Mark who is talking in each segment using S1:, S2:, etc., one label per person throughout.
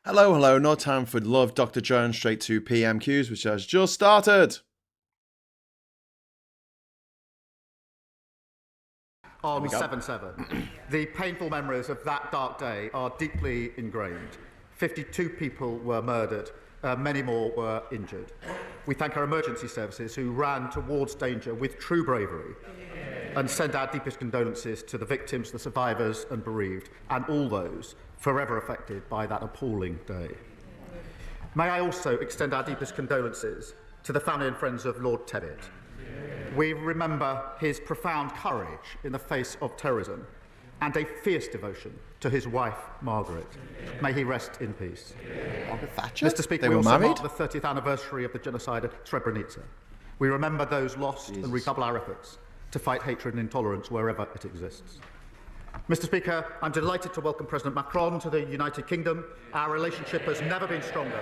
S1: Hello, hello, no time for love, Dr. Jones, straight to PMQs, which has just started.
S2: On 7/7. The painful memories of that dark day are deeply ingrained. 52 people were murdered, many more were injured. We thank our emergency services who ran towards danger with true bravery and send our deepest condolences to the victims, the survivors and bereaved, and all those forever affected by that appalling day. May I also extend our deepest condolences to the family and friends of Lord Tebbit. We remember his profound courage in the face of terrorism and a fierce devotion to his wife, Margaret. May he rest in peace.
S1: Margaret Thatcher?
S2: Mr. Speaker, we also mark the 30th anniversary of the genocide at Srebrenica. We remember those lost and redouble our efforts to fight hatred and intolerance wherever it exists. Mr. Speaker, I'm delighted to welcome President Macron to the United Kingdom. Our relationship has never been stronger,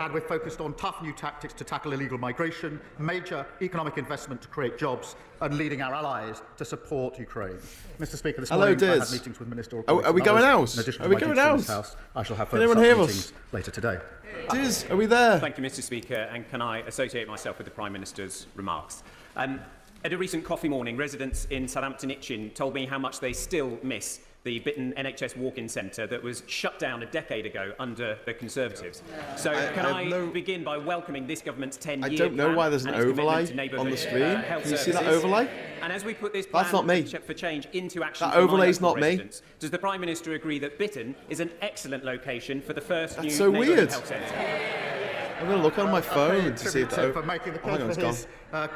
S2: and we're focused on tough new tactics to tackle illegal migration, major economic investment to create jobs, and leading our allies to support Ukraine. Mr. Speaker, this morning I had meetings with Minister.
S1: Are we going out? Are we going out?
S2: I shall have further meetings later today.
S1: Diz, are we there?
S3: Thank you, Mr. Speaker, and can I associate myself with the Prime Minister's remarks? At a recent coffee morning, residents in Southampton Itchen told me how much they still miss the Bitten NHS walk-in centre that was shut down a decade ago under the Conservatives. So can I begin by welcoming this government's 10-year plan?
S1: I don't know why there's an overlay on the screen. Can you see that overlay?
S3: And as we put this plan for change into action,
S1: that overlay's not me.
S3: Does the Prime Minister agree that Bitten is an excellent location for the first new
S1: neighbourhood
S3: health centre?
S1: I'm going to look on my phone to see if
S2: for making the case for his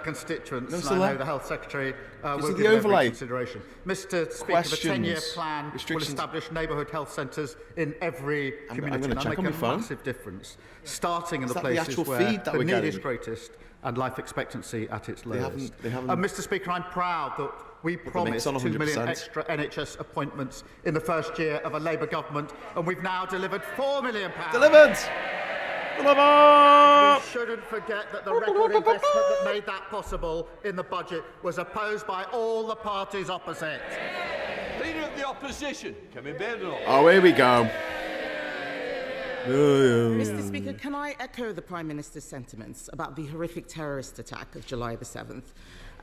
S2: constituents. And I know the Health Secretary will give every consideration. Mr. Speaker, the 10-year plan will establish neighbourhood health centres in every community and make a massive difference, starting in the places where the need is greatest and life expectancy at its lowest. Mr. Speaker, I'm proud that we promised 2 million extra NHS appointments in the first year of a Labour government, and we've now delivered £4 million.
S1: Delivered!
S2: We shouldn't forget that the record investment that made that possible in the budget was opposed by all the parties opposite.
S4: Leader of the opposition, Kemi Badenoch.
S1: Oh, here we go.
S5: Mr. Speaker, can I echo the Prime Minister's sentiments about the horrific terrorist attack of July the 7th?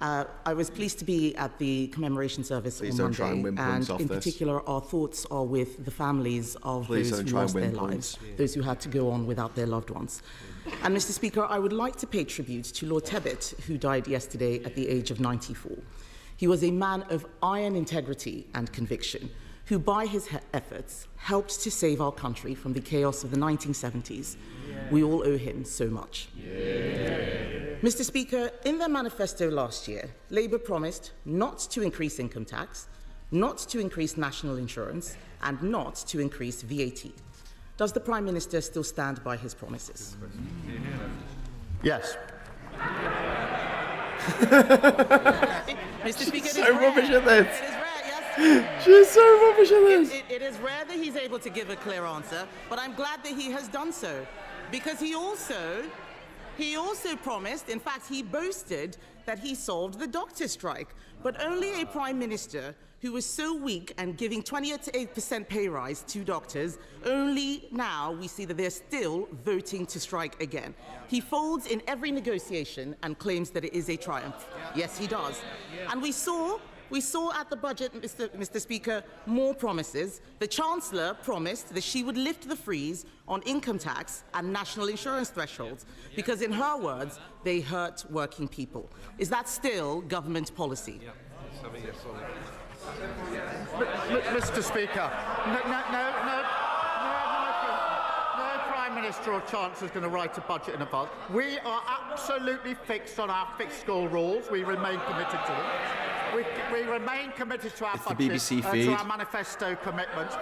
S5: I was pleased to be at the commemoration service on Monday, and in particular our thoughts are with the families of those who lost their lives, those who had to go on without their loved ones. And Mr. Speaker, I would like to pay tribute to Lord Tebbit, who died yesterday at the age of 94. He was a man of iron integrity and conviction, who by his efforts helped to save our country from the chaos of the 1970s. We all owe him so much. Mr. Speaker, in their manifesto last year, Labour promised not to increase income tax, not to increase national insurance, and not to increase VAT. Does the Prime Minister still stand by his promises?
S2: Yes.
S5: Mr. Speaker,
S1: so rubbish at this.
S5: It is rare, yes.
S1: She's so rubbish at this.
S5: It is rare that he's able to give a clear answer, but I'm glad that he has done so, because he also promised, in fact, he boasted that he solved the doctor strike. But only a Prime Minister who was so weak and giving 28% pay rise to doctors, only now we see that they're still voting to strike again. He folds in every negotiation and claims that it is a triumph. Yes, he does. And we saw at the budget, Mr. Speaker, more promises. The Chancellor promised that she would lift the freeze on income tax and national insurance thresholds, because in her words, they hurt working people. Is that still government policy?
S2: Mr. Speaker, no Prime Minister or Chancellor is going to write a budget in advance. We are absolutely fixed on our fiscal rules. We remain committed to them. We remain committed to our budget,
S1: BBC feed.
S2: To our manifesto commitments.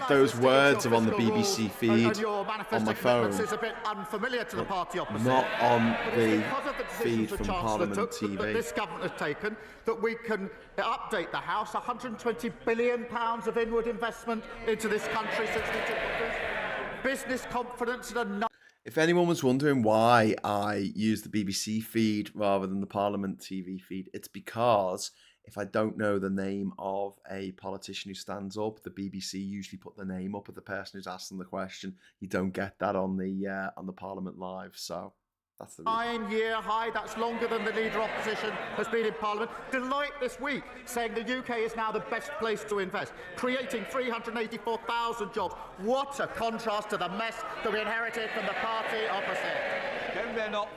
S1: Those words are on the BBC feed on my phone.
S2: Is a bit unfamiliar to the party opposite.
S1: Not on the feed
S2: the
S1: from
S2: Chancellor
S1: Parliament
S2: took,
S1: TV.
S2: That this government has taken, that we can update the House. £120 billion of inward investment into this country since we took office. Business confidence and
S1: If anyone was wondering why I use the BBC feed rather than the Parliament TV feed, it's because if I don't know the name of a politician who stands up, the BBC usually put the name up of the person who's asked them the question. You don't get that on the Parliament Live, so that's the reason.
S2: 9-year high, that's longer than the Leader of Opposition has been in Parliament. Delight this week saying the UK is now the best place to invest, creating 384,000 jobs. What a contrast to the mess that we inherited from the party opposite.
S4: Kemi Badenoch.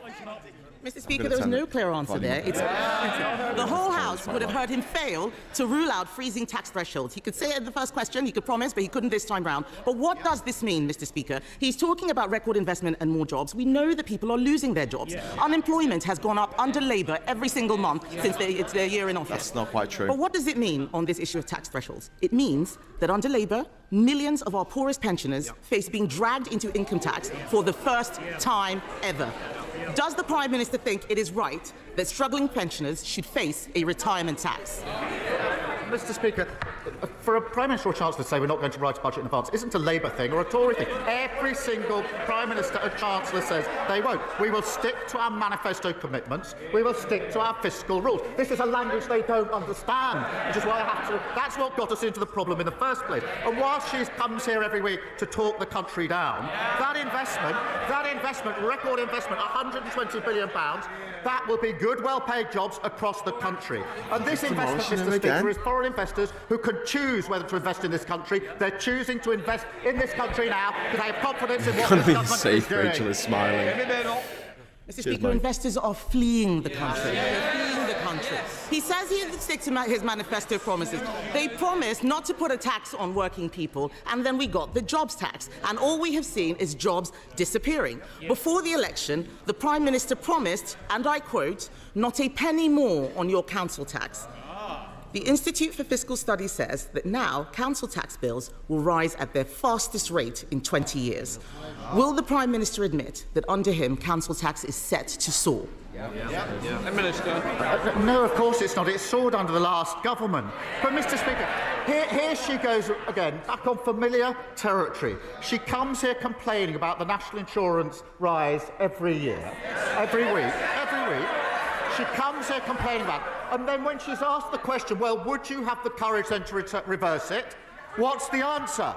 S5: Mr. Speaker, there was no clear answer there. The whole House would have heard him fail to rule out freezing tax thresholds. He could say it in the first question, he could promise, but he couldn't this time round. But what does this mean, Mr. Speaker? He's talking about record investment and more jobs. We know that people are losing their jobs. Unemployment has gone up under Labour every single month since it's their year in office.
S1: That's not quite true.
S5: But what does it mean on this issue of tax thresholds? It means that under Labour, millions of our poorest pensioners face being dragged into income tax for the first time ever. Does the Prime Minister think it is right that struggling pensioners should face a retirement tax?
S2: Mr. Speaker, for a Prime Minister or Chancellor to say we're not going to write a budget in advance isn't a Labour thing or a Tory thing. Every single Prime Minister and Chancellor says they won't. We will stick to our manifesto commitments. We will stick to our fiscal rules. This is a language they don't understand, which is why I have to... That's what got us into the problem in the first place. And whilst she comes here every week to talk the country down, that investment, record investment, £120 billion, that will be good, well-paid jobs across the country. And this investment, Mr. Speaker, is foreign investors who can choose whether to invest in this country. They're choosing to invest in this country now because they have confidence in what this government is doing.
S1: Rachel is smiling.
S5: Mr. Speaker, investors are fleeing the country. They're fleeing the country. He says he sticks to his manifesto promises. They promised not to put a tax on working people, and then we got the jobs tax. And all we have seen is jobs disappearing. Before the election, the Prime Minister promised, and I quote, "not a penny more on your council tax." The Institute for Fiscal Studies says that now council tax bills will rise at their fastest rate in 20 years. Will the Prime Minister admit that under him council tax is set to soar?
S4: Minister.
S2: No, of course it's not. It soared under the last government. But, Mr. Speaker, here she goes again, back on familiar territory. She comes here complaining about the national insurance rise every year, every week. She comes here complaining about it. And then when she's asked the question, well, would you have the courage then to reverse it? What's the answer?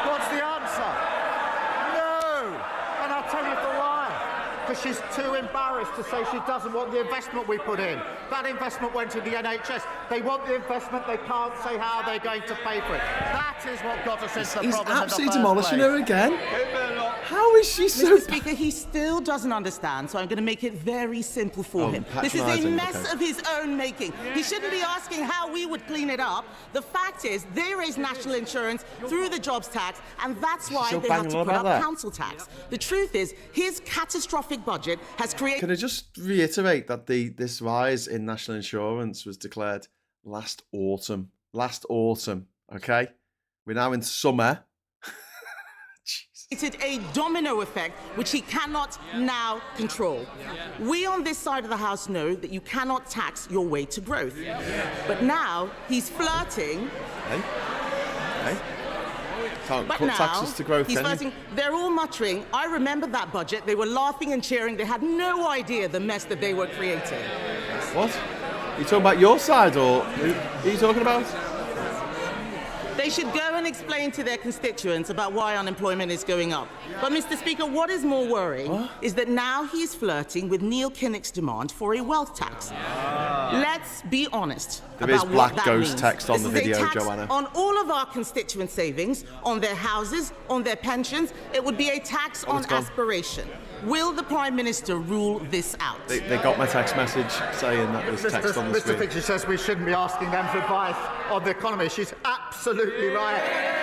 S2: What's the answer? No! And I'll tell you for why. Because she's too embarrassed to say she doesn't want the investment we put in. That investment went to the NHS. They want the investment, they can't say how they're going to pay for it. That is what got us into the problem.
S1: He's absolutely demolishing her again. How is she so...
S5: Mr. Speaker, he still doesn't understand, so I'm going to make it very simple for him. This is a mess of his own making. He shouldn't be asking how we would clean it up. The fact is, there is national insurance through the jobs tax, and that's why they have to put up council tax. The truth is, his catastrophic budget has created...
S1: Can I just reiterate that this rise in national insurance was declared last autumn? Last autumn, okay? We're now in summer.
S5: It's a domino effect which he cannot now control. We on this side of the House know that you cannot tax your way to growth. But now he's flirting.
S1: Can't cut taxes to growth,
S5: he's flirting. They're all muttering. I remember that budget. They were laughing and cheering. They had no idea the mess that they were creating.
S1: What? Are you talking about your side, or who are you talking about?
S5: They should go and explain to their constituents about why unemployment is going up. But, Mr. Speaker, what is more worrying is that now he's flirting with Neil Kinnock's demand for a wealth tax. Let's be honest
S1: about what that means. There is black ghost text on the video,
S5: Joanna.
S1: Joanna.
S5: This is a tax on all of our constituent savings, on their houses, on their pensions. It would be a tax on aspiration. Will the Prime Minister rule this out?
S1: They got my text message saying that there's text on the screen.
S2: Mr. Speaker says we shouldn't be asking them for advice on the economy. She's absolutely right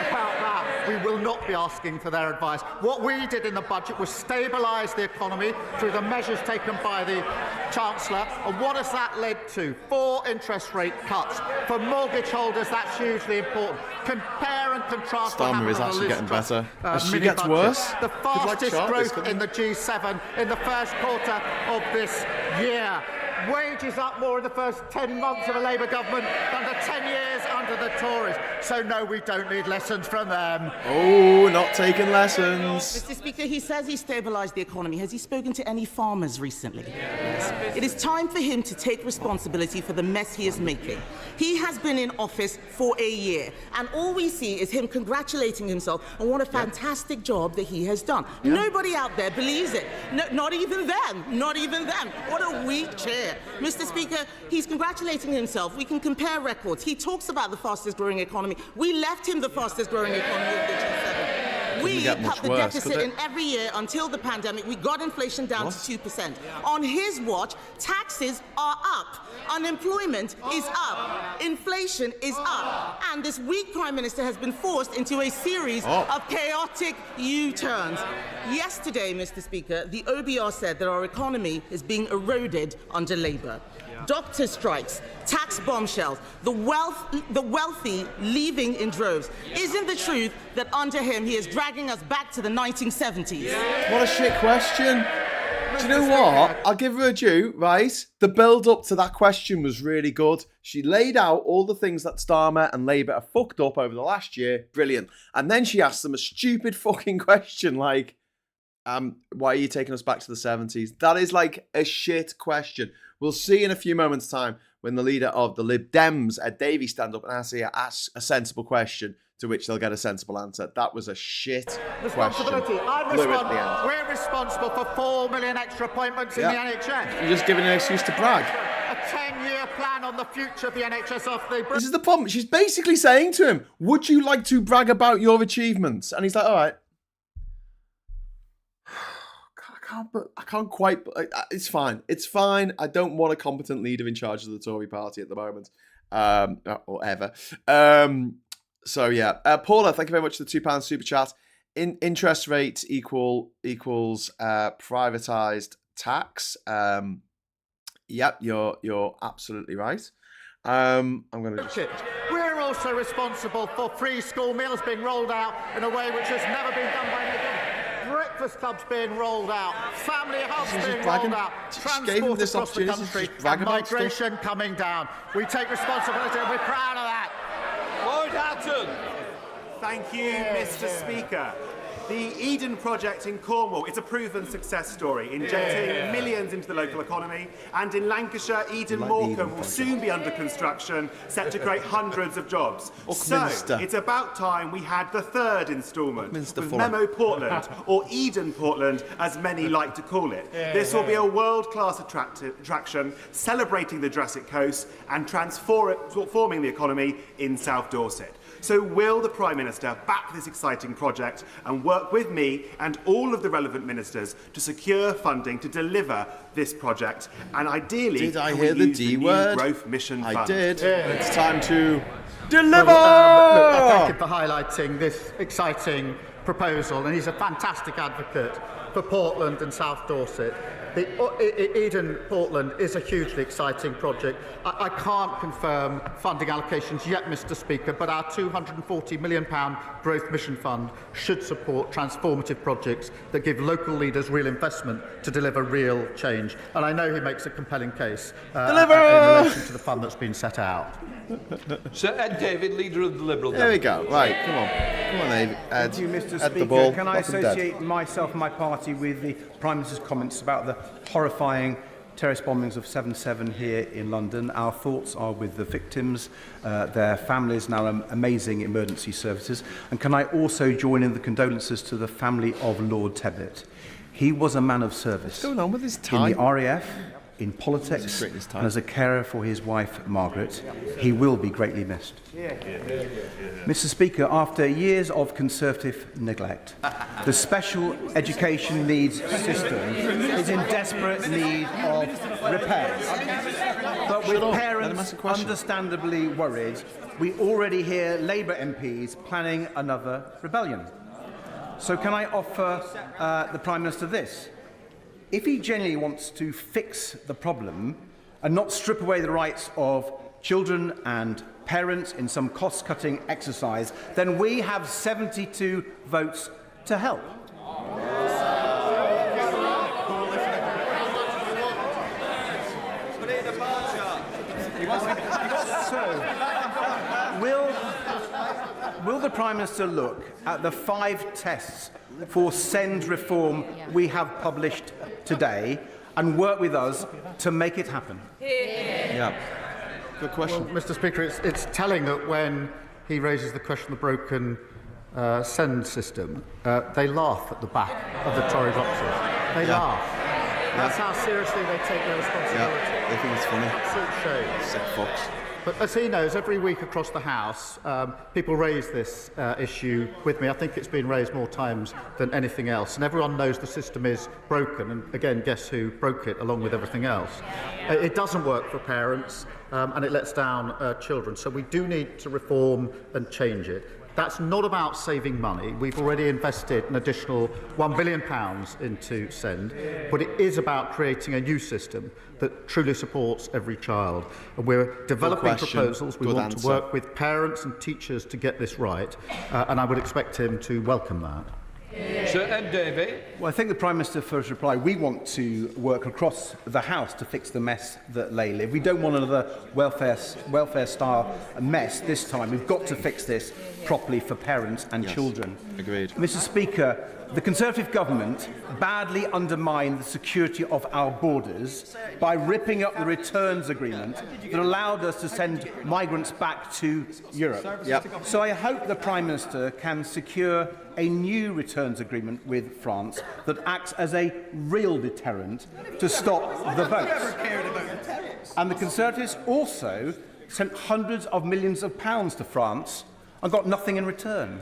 S2: about that. We will not be asking for their advice. What we did in the budget was stabilise the economy through the measures taken by the Chancellor. And what has that led to? 4 interest rate cuts. For mortgage holders, that's hugely important. Compare and contrast.
S1: Starmer is actually getting better. As she gets worse.
S2: The fastest growth in the G7 in the first quarter of this year. Wages up more in the first 10 months of a Labour government than the 10 years under the Tories. So, no, we don't need lessons from them.
S1: Oh, not taking lessons.
S5: Mr. Speaker, he says he stabilised the economy. Has he spoken to any farmers recently? Yes. It is time for him to take responsibility for the mess he is making. He has been in office for a year, and all we see is him congratulating himself on what a fantastic job that he has done. Nobody out there believes it. No, not even them. Not even them. What a weak chair. Mr. Speaker, he's congratulating himself. We can compare records. He talks about the fastest growing economy. We left him the fastest growing economy of the G7. We cut the deficit in every year until the pandemic. We got inflation down to 2%. On his watch, taxes are up. Unemployment is up. Inflation is up. And this weak Prime Minister has been forced into a series of chaotic U-turns. Yesterday, Mr. Speaker, the OBR said that our economy is being eroded under Labour. Doctor strikes, tax bombshells, the wealthy leaving in droves. Isn't the truth that under him he is dragging us back to the 1970s?
S1: What a shit question. Do you know what? I'll give her a due, right? The build-up to that question was really good. She laid out all the things that Starmer and Labour have fucked up over the last year. Brilliant. And then she asked them a stupid fucking question like, why are you taking us back to the 70s? That is like a shit question. We'll see in a few moments' time when the leader of the Lib Dems, Ed Davey, stand up and ask a sensible question to which they'll get a sensible answer. That was a shit
S2: responsibility.
S1: question.
S2: We're responsible for 4 million extra appointments in the NHS.
S1: You're just giving an excuse to brag.
S2: A 10-year plan on the future of the NHS off the...
S1: This is the problem. She's basically saying to him, would you like to brag about your achievements? And he's like, all right. I can't quite. It's fine. It's fine. I don't want a competent leader in charge of the Tory party at the moment, or ever. So yeah, Paula, thank you very much for the £2 super chat. Interest rate equals privatised tax. Yep, you're absolutely right. I'm going to just...
S2: We're also responsible for free school meals being rolled out in a way which has never been done by anyone. Breakfast clubs being rolled out, family hubs being rolled out, transport across the country, and migration coming down. We take responsibility and we're proud of that.
S4: Lloyd Hatton.
S6: Thank you, Mr. Speaker. The Eden project in Cornwall is a proven success story, injecting millions into the local economy. And in Lancashire, Eden Morecambe will soon be under construction, set to create hundreds of jobs. So it's about time we had the third instalment with Memo Portland, or Eden Portland, as many like to call it. This will be a world-class attraction, celebrating the Jurassic Coast and transforming the economy in South Dorset. So will the Prime Minister back this exciting project and work with me and all of the relevant ministers to secure funding to deliver this project? And ideally,
S1: did I hear the D word?
S6: Growth Mission Fund.
S1: I did. It's time to deliver!
S2: Thank you for highlighting this exciting proposal, and he's a fantastic advocate for Portland and South Dorset. The Eden Portland is a hugely exciting project. I can't confirm funding allocations yet, Mr. Speaker, but our £240 million Growth Mission Fund should support transformative projects that give local leaders real investment to deliver real change. And I know he makes a compelling case in relation to the fund that's been set out.
S4: Sir Ed David, leader of the Liberal
S1: There we go. Right, come on. Come on, Ed.
S7: Thank you, Mr. Speaker. Can I associate myself and my party with the Prime Minister's comments about the horrifying terrorist bombings of 7/7 here in London? Our thoughts are with the victims, their families, and our amazing emergency services. And can I also join in the condolences to the family of Lord Tebbit? He was a man of service.
S1: What's going on with his time?
S7: In the RAF, in politics, and as a carer for his wife, Margaret. He will be greatly missed. Mr. Speaker, after years of Conservative neglect, the special education needs system is in desperate need of repairs. But with parents understandably worried, we already hear Labour MPs planning another rebellion. So can I offer the Prime Minister this? If he genuinely wants to fix the problem and not strip away the rights of children and parents in some cost-cutting exercise, then we have 72 votes to help. Will the Prime Minister look at the 5 tests for send reform we have published today and work with us to make it happen?
S1: Yeah. Good question.
S2: Well, Mr. Speaker, it's telling that when he raises the question of the broken send system, they laugh at the back of the Tory boxes. They laugh. That's how seriously they take their responsibility.
S1: Yeah, they think it's funny.
S2: Absolute shame.
S1: Sick fucks.
S2: But as he knows, every week across the House, people raise this issue with me. I think it's been raised more times than anything else. And everyone knows the system is broken. And again, guess who broke it along with everything else? It doesn't work for parents and it lets down children. So we do need to reform and change it. That's not about saving money. We've already invested an additional £1 billion into send, but it is about creating a new system that truly supports every child. And we're developing proposals. We want to work with parents and teachers to get this right, and I would expect him to welcome that.
S4: Sir M. Davey.
S7: Well, I think the Prime Minister for his reply. We want to work across the House to fix the mess that they live. We don't want another welfare-style mess this time. We've got to fix this properly for parents and children.
S1: Agreed.
S7: Mr. Speaker, the Conservative government badly undermined the security of our borders by ripping up the returns agreement that allowed us to send migrants back to Europe.
S1: Yep.
S7: So I hope the Prime Minister can secure a new returns agreement with France that acts as a real deterrent to stop the votes. And the Conservatives also sent hundreds of millions of pounds to France and got nothing in return.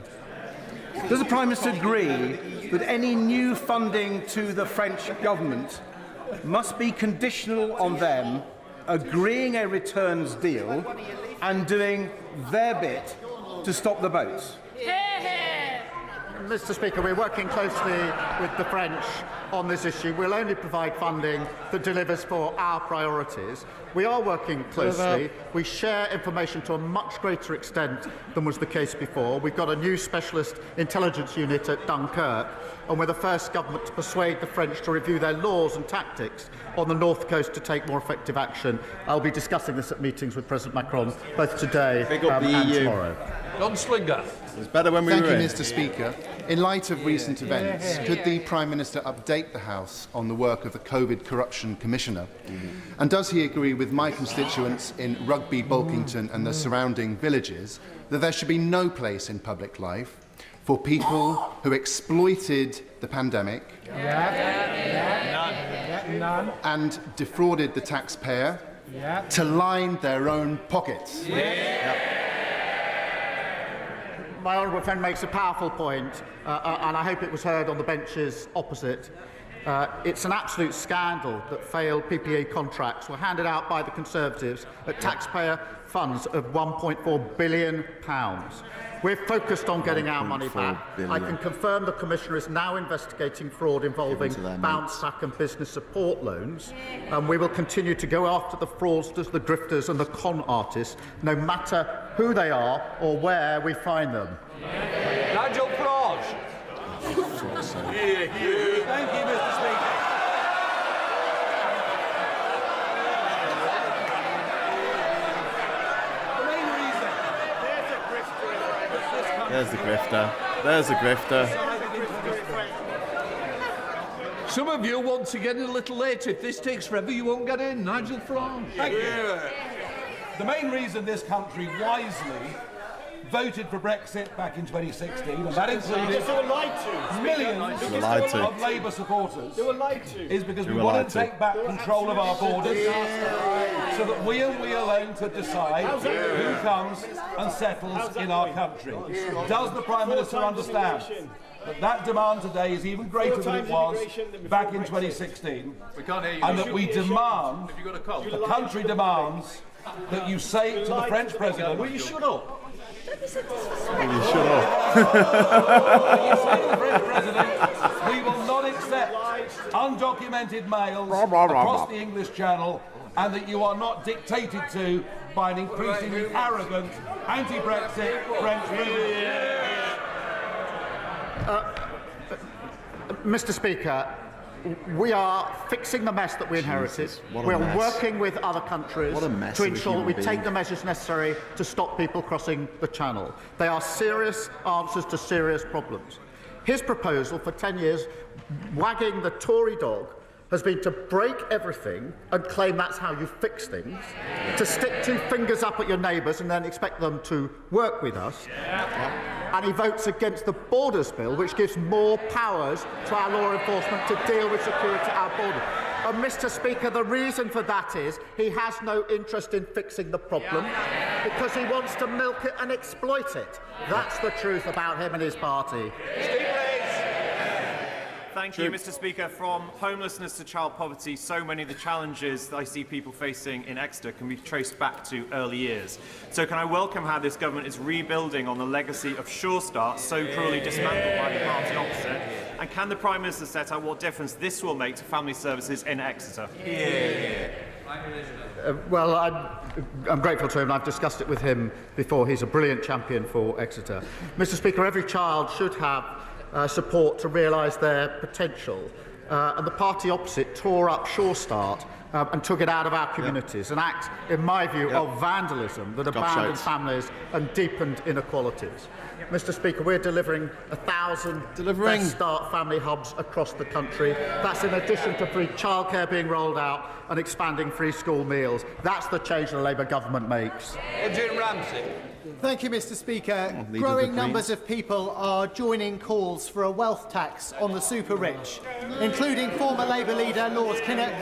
S7: Does the Prime Minister agree that any new funding to the French government must be conditional on them agreeing a returns deal and doing their bit to stop the votes?
S2: Mr. Speaker, we're working closely with the French on this issue. We'll only provide funding that delivers for our priorities. We are working closely. We share information to a much greater extent than was the case before. We've got a new specialist intelligence unit at Dunkirk, and we're the first government to persuade the French to review their laws and tactics on the North Coast to take more effective action. I'll be discussing this at meetings with President Macron both today and tomorrow.
S4: John Slinger.
S1: It's better when we
S8: Thank
S1: were
S8: you,
S1: in.
S8: Mr. Speaker. In light of recent events, could the Prime Minister update the House on the work of the COVID Corruption Commissioner? And does he agree with my constituents in Rugby, Bulkington and the surrounding villages that there should be no place in public life for people who exploited the pandemic and defrauded the taxpayer to line their own pockets?
S2: My honourable friend makes a powerful point, and I hope it was heard on the benches opposite. It's an absolute scandal that failed PPE contracts were handed out by the Conservatives at taxpayer funds of £1.4 billion. We're focused on getting our money back. I can confirm the Commissioner is now investigating fraud involving bounce back and business support loans, and we will continue to go after the fraudsters, the grifters and the con artists, no matter who they are or where we find them.
S4: Nigel Farage. Thank you, Mr. Speaker.
S1: There's the grifter. There's the grifter.
S4: Some of you want to get in a little later. If this takes forever, you won't get in. Nigel Farage.
S9: Thank you. The main reason this country wisely voted for Brexit back in 2016, and that included millions of Labour supporters, is because we want to take back control of our borders so that we and we alone could decide who comes and settles in our country. Does the Prime Minister understand that that demand today is even greater than it was back in 2016, and that we demand, the country demands, that you say to the French President, will you shut up?
S1: You shut up.
S9: You say to the French President, we will not accept undocumented males across the English Channel, and that you are not dictated to by an increasingly arrogant, anti-Brexit French President.
S2: Mr. Speaker, We are fixing the mess that we inherited. We are working with other countries to ensure that we take the measures necessary to stop people crossing the channel. They are serious answers to serious problems. His proposal for 10 years, wagging the Tory dog, has been to break everything and claim that's how you fix things, to stick two fingers up at your neighbours and then expect them to work with us. And he votes against the Borders Bill, which gives more powers to our law enforcement to deal with security at our borders. And, Mr. Speaker, the reason for that is he has no interest in fixing the problem because he wants to milk it and exploit it. That's the truth about him and his party.
S10: Thank you, Mr. Speaker. From homelessness to child poverty, so many of the challenges that I see people facing in Exeter can be traced back to early years. So can I welcome how this government is rebuilding on the legacy of Sure Start, so cruelly dismantled by the party opposite? And can the Prime Minister set out what difference this will make to family services in Exeter?
S2: Well, I'm grateful to him, and I've discussed it with him before. He's a brilliant champion for Exeter. Mr. Speaker, every child should have support to realise their potential. And the party opposite tore up Sure Start and took it out of our communities, an act, in my view, of vandalism that abandoned families and deepened inequalities. Mr. Speaker, we're delivering 1,000 Best Start family hubs across the country. That's in addition to free childcare being rolled out and expanding free school meals. That's the change the Labour government makes.
S11: Jim Ramsey.
S12: Thank you, Mr. Speaker. Growing numbers of people are joining calls for a wealth tax on the super rich, including former Labour leader Lord Kinnock,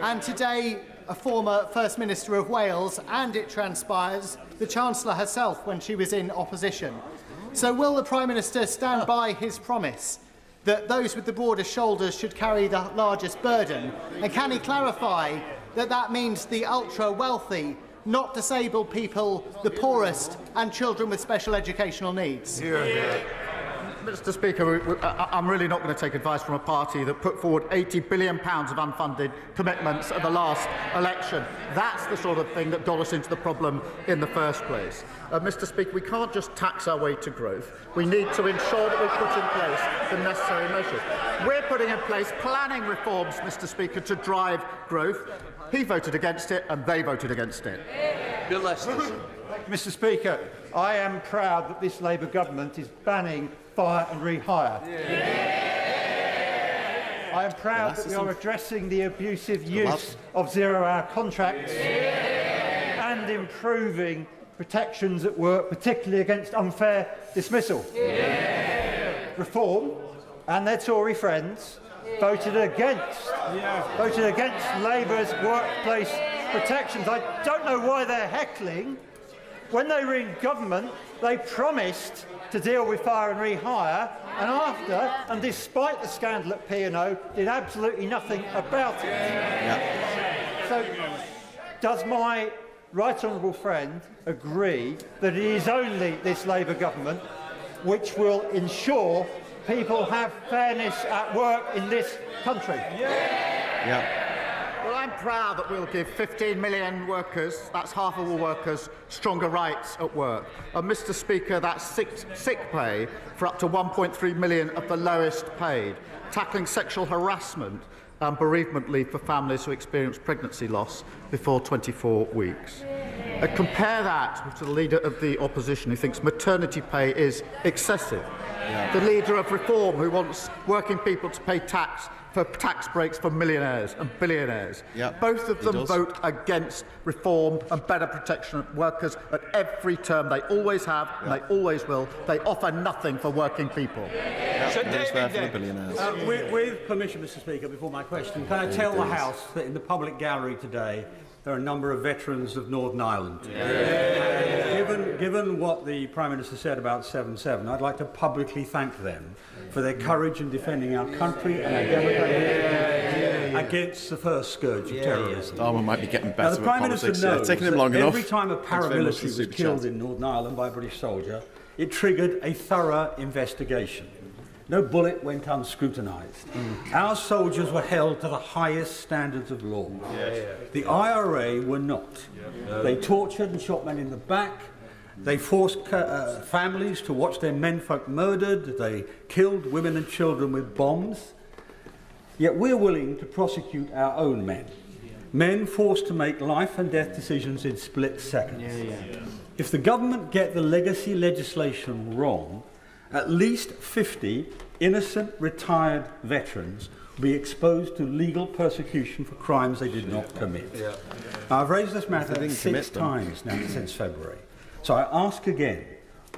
S12: and today a former First Minister of Wales, and it transpires the Chancellor herself when she was in opposition. So will the Prime Minister stand by his promise that those with the broadest shoulders should carry the largest burden? And can he clarify that that means the ultra-wealthy, not disabled people, the poorest, and children with special educational needs?
S2: Mr. Speaker, I'm really not going to take advice from a party that put forward £80 billion of unfunded commitments at the last election. That's the sort of thing that got us into the problem in the first place. Mr. Speaker, we can't just tax our way to growth. We need to ensure that we put in place the necessary measures. We're putting in place planning reforms, Mr. Speaker, to drive growth. He voted against it and they voted against it.
S11: Bill Lester.
S7: Mr. Speaker, I am proud that this Labour government is banning fire and rehire. I am proud that we are addressing the abusive use of zero-hour contracts and improving protections at work, particularly against unfair dismissal. Reform and their Tory friends voted against Labour's workplace protections. I don't know why they're heckling. When they were in government, they promised to deal with fire and rehire, and after, and despite the scandal at P&O, did absolutely nothing about it. So, does my right honourable friend agree that it is only this Labour government which will ensure people have fairness at work in this country?
S2: Well, I'm proud that we'll give 15 million workers, that's half of all workers, stronger rights at work. And, Mr. Speaker, that's sick pay for up to 1.3 million of the lowest paid, tackling sexual harassment and bereavement leave for families who experience pregnancy loss before 24 weeks. Compare that to the Leader of the Opposition who thinks maternity pay is excessive. The Leader of Reform who wants working people to pay tax for tax breaks for millionaires and billionaires. Both of them vote against reform and better protection of workers at every term. They always have and they always will. They offer nothing for working people.
S13: With permission, Mr. Speaker, before my question, can I tell the House that in the public gallery today there are a number of veterans of Northern Ireland. Given what the Prime Minister said about 7/7, I'd like to publicly thank them for their courage in defending our country and our democracy against the first scourge of terrorism.
S1: Starmer might be getting better
S13: now, the Prime Minister knows
S1: taking him long enough.
S13: Every time a paramilitary was killed in Northern Ireland by a British soldier, it triggered a thorough investigation. No bullet went unscrutinised. Our soldiers were held to the highest standards of law. The IRA were not. They tortured and shot men in the back. They forced families to watch their menfolk murdered. They killed women and children with bombs. Yet we're willing to prosecute our own men. Men forced to make life and death decisions in split seconds. If the government get the legacy legislation wrong, at least 50 innocent retired veterans will be exposed to legal persecution for crimes they did not commit. Now, I've raised this matter 6 times now since February. So I ask again,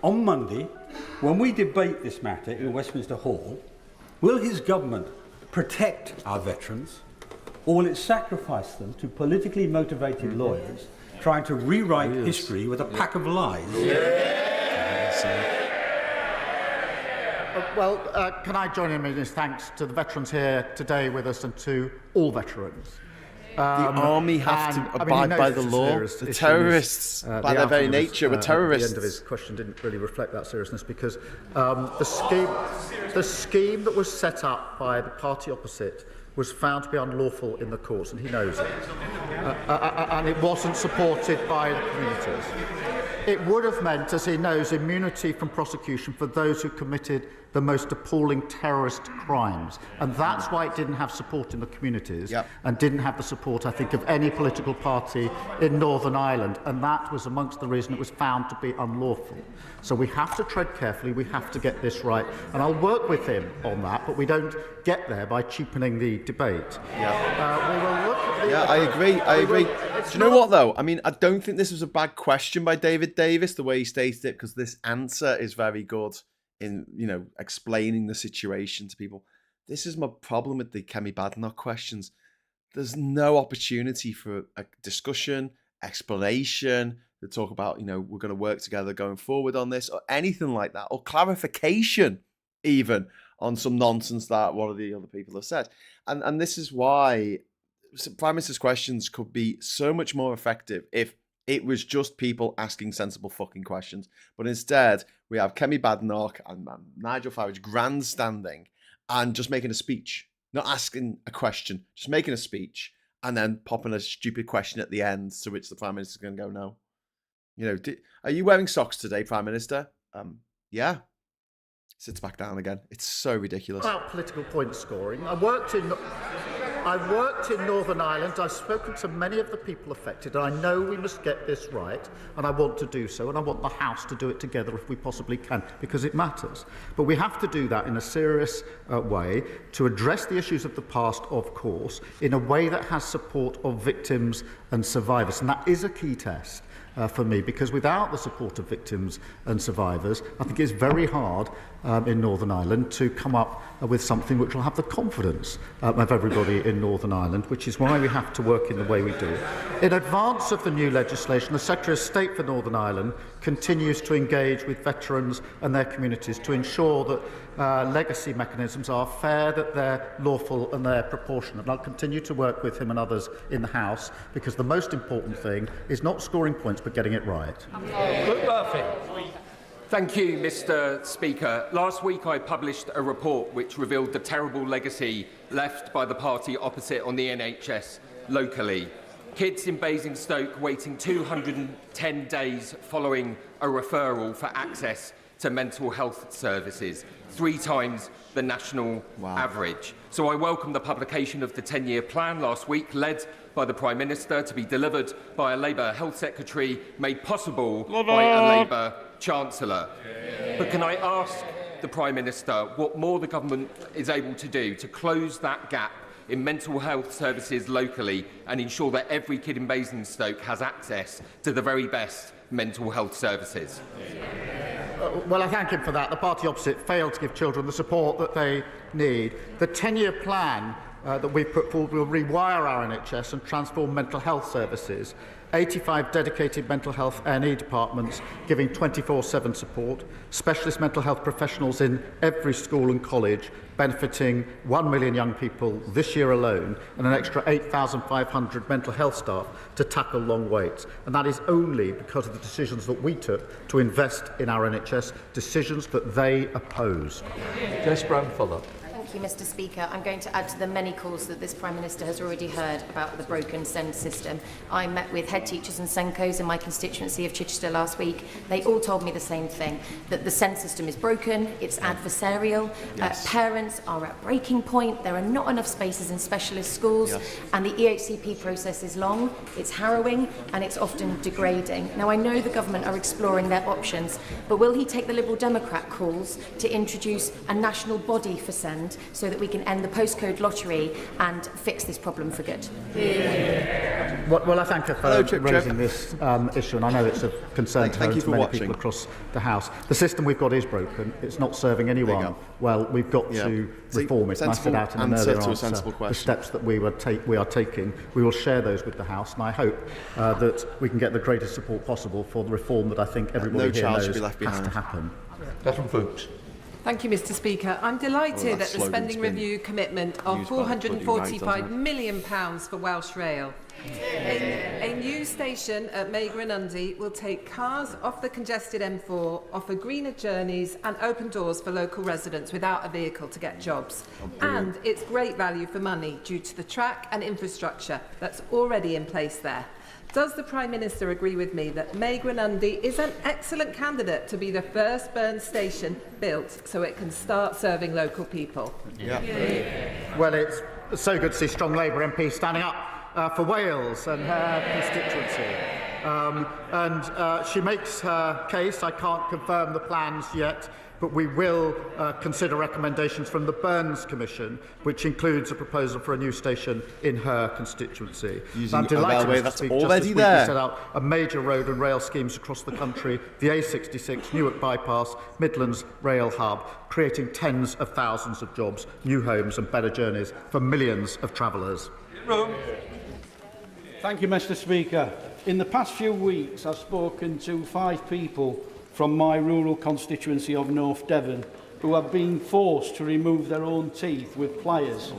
S13: on Monday, when we debate this matter in Westminster Hall, will his government protect our veterans, or will it sacrifice them to politically motivated lawyers trying to rewrite history with a pack of lies?
S2: Can I join in his thanks to the veterans here today with us and to all veterans?
S1: The army have to abide by the law. The terrorists, by their very nature, were terrorists.
S2: The end of his question didn't really reflect that seriousness, because the scheme that was set up by the party opposite was found to be unlawful in the courts, and he knows it. And it wasn't supported by the communities. It would have meant, as he knows, immunity from prosecution for those who committed the most appalling terrorist crimes. And that's why it didn't have support in the communities and didn't have the support, I think, of any political party in Northern Ireland. And that was amongst the reason it was found to be unlawful. So we have to tread carefully. We have to get this right. And I'll work with him on that, but we don't get there by cheapening the debate. We will look at the...
S1: I agree. Do you know what, though? I mean, I don't think this was a bad question by David Davis, the way he stated it, because this answer is very good in, explaining the situation to people. This is my problem with the Kemi Badenoch questions. There's no opportunity for a discussion, explanation, to talk about, we're going to work together going forward on this, or anything like that, or clarification even on some nonsense that one of the other people have said. And this is why Prime Minister's questions could be so much more effective if it was just people asking sensible fucking questions. But instead, we have Kemi Badenoch and Nigel Farage grandstanding and just making a speech, not asking a question, just making a speech and then popping a stupid question at the end, to which the Prime Minister's going to go, no. Are you wearing socks today, Prime Minister? Yeah. Sits back down again. It's so ridiculous.
S2: About political point scoring, I worked in Northern Ireland. I've spoken to many of the people affected, and I know we must get this right, and I want to do so, and I want the House to do it together if we possibly can, because it matters. But we have to do that in a serious way, to address the issues of the past, of course, in a way that has support of victims and survivors, and that is a key test. For me, because without the support of victims and survivors, I think it's very hard in Northern Ireland to come up with something which will have the confidence of everybody in Northern Ireland, which is why we have to work in the way we do. In advance of the new legislation, the Secretary of State for Northern Ireland continues to engage with veterans and their communities to ensure that legacy mechanisms are fair, that they're lawful and they're proportionate. And I'll continue to work with him and others in the House, because the most important thing is not scoring points but getting it right.
S14: Thank you, Mr. Speaker. Last week I published a report which revealed the terrible legacy left by the party opposite on the NHS locally. Kids in Basingstoke waiting 210 days following a referral for access to mental health services, 3 times the national average. So I welcome the publication of the 10-year plan last week, led by the Prime Minister, to be delivered by a Labour Health Secretary, made possible by a Labour Chancellor. But can I ask the Prime Minister what more the government is able to do to close that gap in mental health services locally and ensure that every kid in Basingstoke has access to the very best mental health services?
S2: Well, I thank him for that. The party opposite failed to give children the support that they need. The 10-year plan that we've put forward will rewire our NHS and transform mental health services. 85 dedicated mental health A&E departments giving 24/7 support, specialist mental health professionals in every school and college, benefiting 1 million young people this year alone, and an extra 8,500 mental health staff to tackle long waits. And that is only because of the decisions that we took to invest in our NHS, decisions that they opposed.
S11: Jess Brown-Fuller.
S15: Thank you, Mr. Speaker. I'm going to add to the many calls that this Prime Minister has already heard about the broken SEND system. I met with head teachers and SENCOs in my constituency of Chichester last week. They all told me the same thing, that the SEND system is broken, it's adversarial, parents are at breaking point, there are not enough spaces in specialist schools, and the EHCP process is long, it's harrowing, and it's often degrading. Now, I know the government are exploring their options, but will he take the Liberal Democrat calls to introduce a national body for SEND so that we can end the postcode lottery and fix this problem for good?
S2: Well, I thank her for raising this issue, and I know it's of concern to her and to many people across the House. The system we've got is broken. It's not serving anyone well. We've got to reform it. And I set out in an earlier answer the steps that we are taking. We will share those with the House, and I hope that we can get the greatest support possible for the reform that I think everybody here knows has to happen.
S9: That's from Fuchs.
S16: Thank you, Mr. Speaker. I'm delighted at the spending review commitment of £445 million for Welsh Rail. A new station at Migrant will take cars off the congested M4, offer greener journeys and open doors for local residents without a vehicle to get jobs. And it's great value for money due to the track and infrastructure that's already in place there. Does the Prime Minister agree with me that Migrant is an excellent candidate to be the first Burn station built so it can start serving local people?
S2: Well, it's so good to see strong Labour MPs standing up for Wales and her constituency. She makes her case. I can't confirm the plans yet, but we will consider recommendations from the Burns Commission, which includes a proposal for a new station in her constituency. I'm delighted Mr. Speaker, just this week we set out a major road and rail schemes across the country, the A66, Newark Bypass, Midlands Rail Hub, creating tens of thousands of jobs, new homes and better journeys for millions of travellers.
S13: Thank you, Mr. Speaker. In the past few weeks, I've spoken to 5 people from my rural constituency of North Devon who have been forced to remove their own teeth with pliers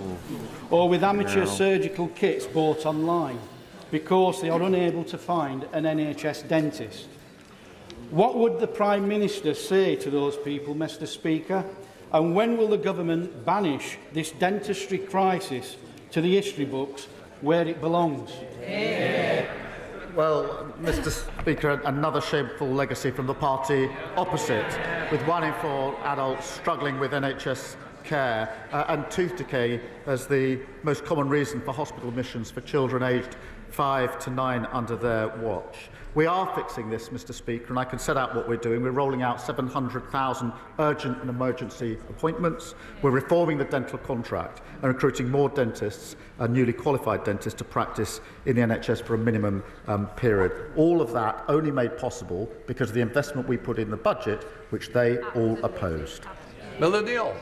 S13: or with amateur surgical kits bought online because they are unable to find an NHS dentist. What would the Prime Minister say to those people, Mr. Speaker? And when will the government banish this dentistry crisis to the history books where it belongs?
S2: Well, Mr. Speaker, another shameful legacy from the party opposite, with 1 in 4 adults struggling with NHS care and tooth decay as the most common reason for hospital admissions for children aged 5 to 9 under their watch. We are fixing this, Mr. Speaker, and I can set out what we're doing. We're rolling out 700,000 urgent and emergency appointments. We're reforming the dental contract and recruiting more dentists and newly qualified dentists to practice in the NHS for a minimum period. All of that only made possible because of the investment we put in the budget, which they all opposed.
S9: Millennial.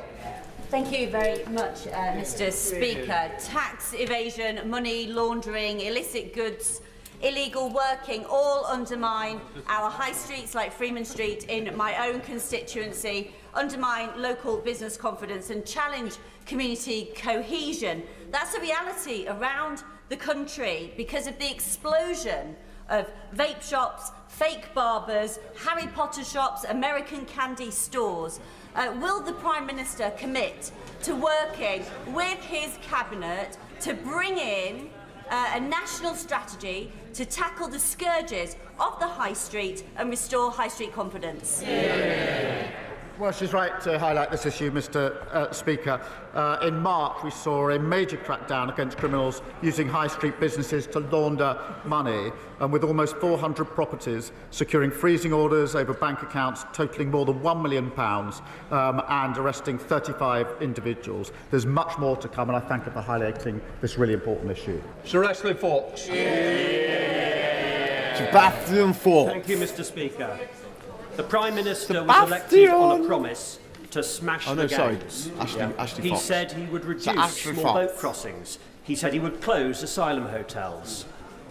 S17: Thank you very much, Mr. Speaker. Tax evasion, money laundering, illicit goods, illegal working all undermine our high streets like Freeman Street in my own constituency, undermine local business confidence and challenge community cohesion. That's a reality around the country because of the explosion of vape shops, fake barbers, Harry Potter shops, American candy stores. Will the Prime Minister commit to working with his cabinet to bring in a national strategy to tackle the scourges of the high street and restore high street confidence?
S2: Well, she's right to highlight this issue, Mr. Speaker. In March, we saw a major crackdown against criminals using high street businesses to launder money, and with almost 400 properties securing freezing orders over bank accounts totalling more than £1 million and arresting 35 individuals. There's much more to come, and I thank her for highlighting this really important issue.
S9: Sir Ashley Fox.
S1: Sebastian Fox.
S18: Thank you, Mr. Speaker. The Prime Minister was elected on a promise to smash the gangs.
S1: Ashley
S18: he
S1: Fox.
S18: said he would reduce small boat crossings. He said he would close asylum hotels.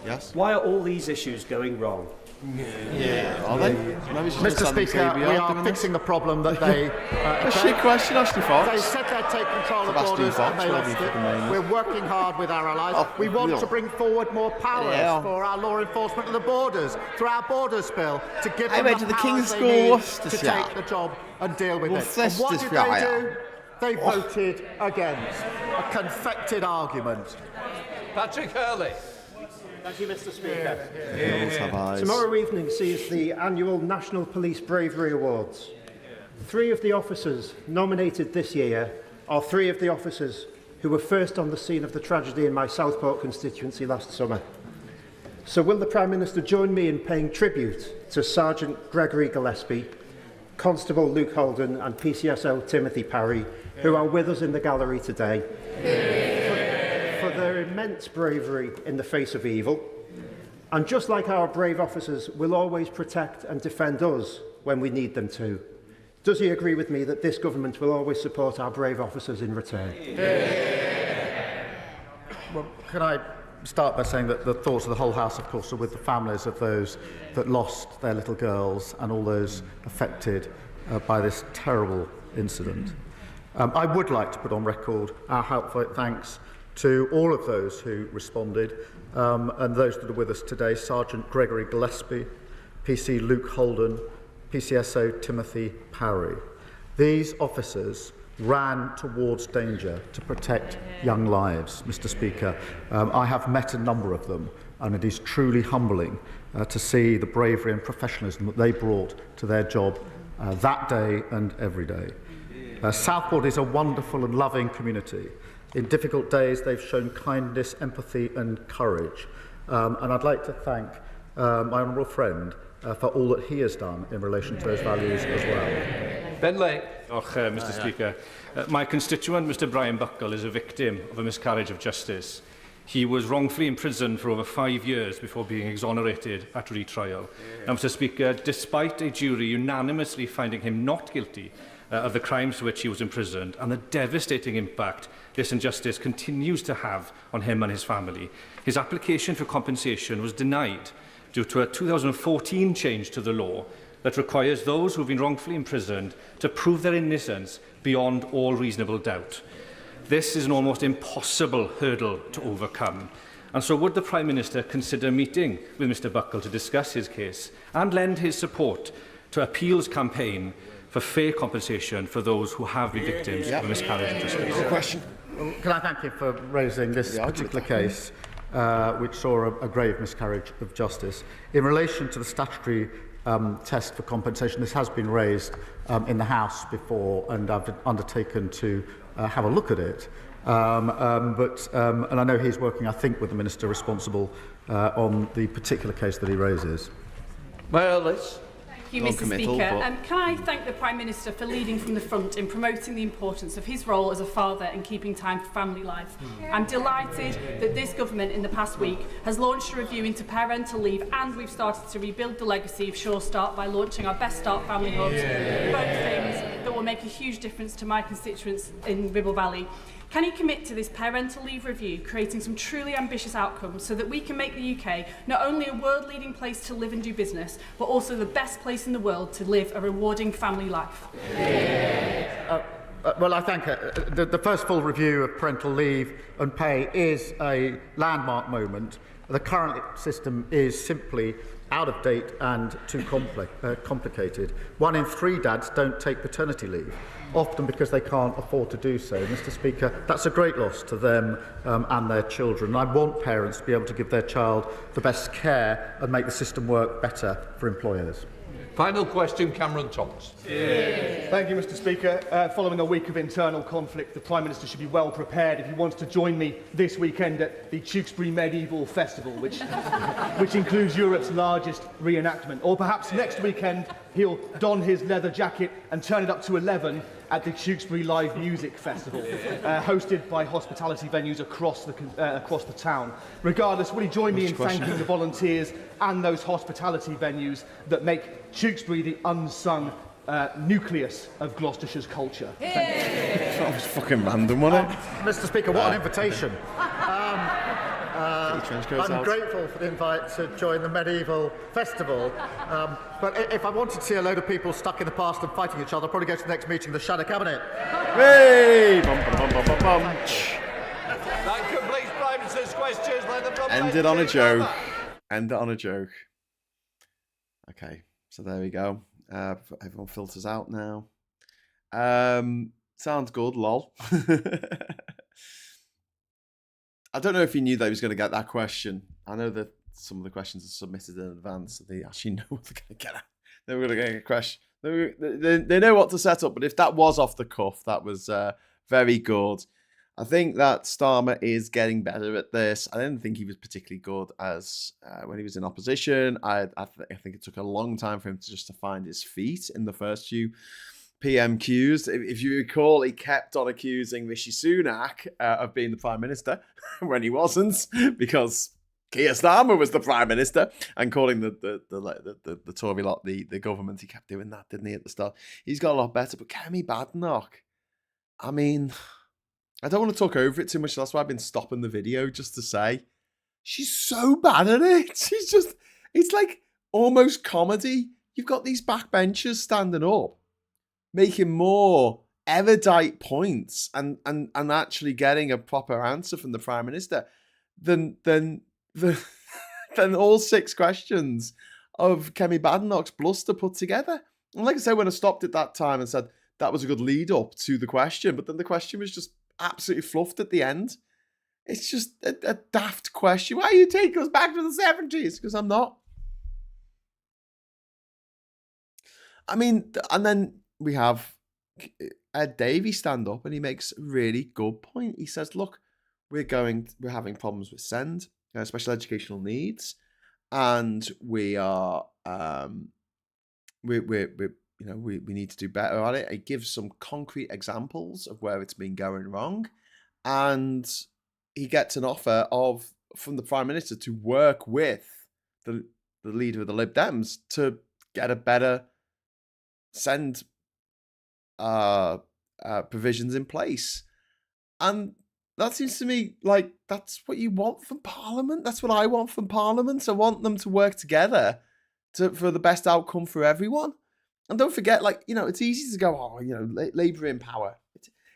S1: Yes.
S18: Why are all these issues going wrong?
S1: Are they?
S2: Mr. Speaker, we are fixing the problem that they...
S1: A shit question, Ashley Fox.
S2: They said they'd take control of borders and they lost it. We're working hard with our allies. We want to bring forward more powers for our law enforcement of the borders through our Borders Bill to give them the powers they need to take the job and deal with it. And what did they do? They voted against. A confected argument.
S11: Patrick Hurley.
S18: Thank you, Mr. Speaker.
S1: Have eyes.
S18: Tomorrow evening sees the annual National Police Bravery Awards. 3 of the officers nominated this year are 3 of the officers who were first on the scene of the tragedy in my Southport constituency last summer. So will the Prime Minister join me in paying tribute to Sergeant Gregory Gillespie, Constable Luke Holden and PCSO Timothy Parry, who are with us in the gallery today, for their immense bravery in the face of evil. And just like our brave officers will always protect and defend us when we need them to, does he agree with me that this government will always support our brave officers in return?
S2: Well, can I start by saying that the thoughts of the whole House, of course, are with the families of those that lost their little girls and all those affected by this terrible incident. I would like to put on record our heartfelt thanks to all of those who responded and those that are with us today: Sergeant Gregory Gillespie, PC Luke Holden, PCSO Timothy Parry. These officers ran towards danger to protect young lives, Mr. Speaker. I have met a number of them, and it is truly humbling to see the bravery and professionalism that they brought to their job that day and every day. Southport is a wonderful and loving community. In difficult days, they've shown kindness, empathy and courage. And I'd like to thank my honourable friend for all that he has done in relation to those values as well.
S11: Ben Lake.
S19: Mr. Speaker. My constituent, Mr. Brian Buckle, is a victim of a miscarriage of justice. He was wrongfully imprisoned for over 5 years before being exonerated at retrial. Now, Mr. Speaker, despite a jury unanimously finding him not guilty of the crimes for which he was imprisoned and the devastating impact this injustice continues to have on him and his family, his application for compensation was denied due to a 2014 change to the law that requires those who have been wrongfully imprisoned to prove their innocence beyond all reasonable doubt. This is an almost impossible hurdle to overcome. And so would the Prime Minister consider meeting with Mr Buckle to discuss his case and lend his support to appeals campaign for fair compensation for those who have been victims of a miscarriage of justice?
S2: Question. Well, can I thank you for raising this particular case, which saw a grave miscarriage of justice. In relation to the statutory test for compensation, this has been raised in the House before, and I've undertaken to have a look at it. And I know he's working, I think, with the Minister responsible on the particular case that he raises.
S11: Well, let's...
S20: Thank you, Mr. Speaker. Can I thank the Prime Minister for leading from the front in promoting the importance of his role as a father and keeping time for family life. I'm delighted that this government in the past week has launched a review into parental leave, and we've started to rebuild the legacy of Sure Start by launching our Best Start family hubs, both things that will make a huge difference to my constituents in Ribble Valley. Can you commit to this parental leave review, creating some truly ambitious outcomes so that we can make the UK not only a world-leading place to live and do business, but also the best place in the world to live a rewarding family life?
S2: Well, I think the first full review of parental leave and pay is a landmark moment. The current system is simply out of date and too complicated. 1 in 3 dads don't take paternity leave, often because they can't afford to do so. Mr. Speaker, that's a great loss to them and their children. I want parents to be able to give their child the best care and make the system work better for employers.
S11: Final question, Cameron Thomas.
S21: Thank you, Mr. Speaker. Following a week of internal conflict, the Prime Minister should be well prepared if he wants to join me this weekend at the Tewkesbury Medieval Festival, which includes Europe's largest reenactment. Or perhaps next weekend he'll don his leather jacket and turn it up to 11 at the Tewkesbury Live Music Festival, hosted by hospitality venues across the town. Regardless, will he join me in thanking the volunteers and those hospitality venues that make Tewkesbury the unsung nucleus of Gloucestershire's culture? Thank you.
S1: That was fucking random, wasn't it?
S2: Mr. Speaker, what an invitation. I'm grateful for the invite to join the Medieval Festival. But if I wanted to see a load of people stuck in the past and fighting each other, I'd probably go to the next meeting of the Shadow Cabinet.
S1: Hey! Bum, bum, bum, bum, bum.
S11: That completes Prime Minister's questions.
S1: End it on a joke. End it on a joke. Okay, so there we go. Everyone filters out now. Sounds good, lol. I don't know if he knew that he was going to get that question. I know that some of the questions are submitted in advance, so they actually know what they're going to get. They were going to get a question. They know what to set up, but if that was off the cuff, that was very good. I think that Starmer is getting better at this. I didn't think he was particularly good as when he was in opposition. I think it took a long time for him to find his feet in the first few PMQs. If you recall, he kept on accusing Rishi Sunak of being the Prime Minister when he wasn't, because Keir Starmer was the Prime Minister, and calling the Tory lot the government. He kept doing that, didn't he, at the start? He's got a lot better. But Kemi Badenoch, I mean, I don't want to talk over it too much. That's why I've been stopping the video, just to say she's so bad at it. It's like almost comedy. You've got these backbenchers standing up, making more erudite points and actually getting a proper answer from the Prime Minister than all 6 questions of Kemi Badenoch's bluster put together. And like I said, when I stopped at that time and said that was a good lead up to the question, but then the question was just absolutely fluffed at the end. It's just a daft question. Why are you taking us back to the 70s? Because I'm not. I mean, and then we have Ed Davey stand up and he makes a really good point. He says, look, we're having problems with SEND, special educational needs, and we are we need to do better at it. It gives some concrete examples of where it's been going wrong, and he gets an offer from the Prime Minister to work with the leader of the Lib Dems to get a better SEND provisions in place. And that seems to me like that's what you want from Parliament. That's what I want from Parliament. I want them to work together for the best outcome for everyone. And don't forget, it's easy to go, Labour in power.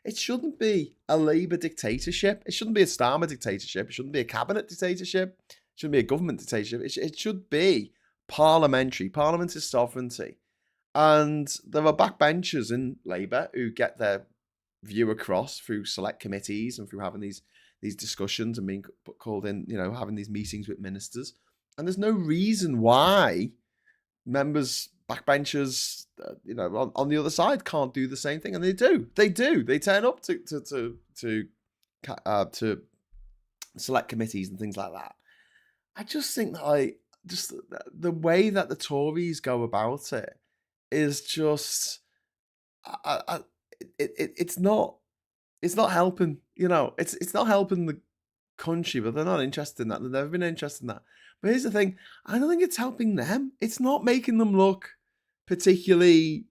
S1: It shouldn't be a Labour dictatorship. It shouldn't be a Starmer dictatorship. It shouldn't be a cabinet dictatorship. It shouldn't be a government dictatorship. It should be parliamentary. Parliament is sovereignty. And there are backbenchers in Labour who get their view across through select committees and through having these discussions and being called in, having these meetings with ministers. And there's no reason why members, backbenchers, on the other side can't do the same thing, and they do. They turn up to select committees and things like that. I just think that the way that the Tories go about it is just it's not helping. It's not helping the country, but they're not interested in that. They've never been interested in that. But here's the thing, I don't think it's helping them. It's not making them look particularly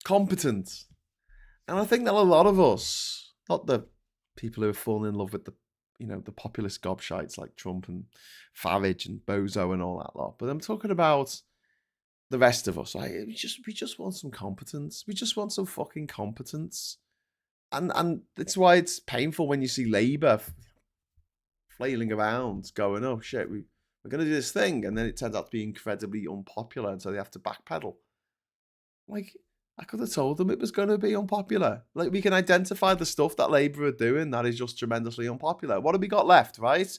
S1: competent. And I think that a lot of us, not the people who have fallen in love with the populist gobshites like Trump and Farage and Bozo and all that lot, but I'm talking about the rest of us. We just want some competence. We just want some fucking competence. And that's why it's painful when you see Labour flailing around going, oh shit, we're going to do this thing, and then it turns out to be incredibly unpopular, and so they have to backpedal. I could have told them it was going to be unpopular. We can identify the stuff that Labour are doing that is just tremendously unpopular. What have we got left, right?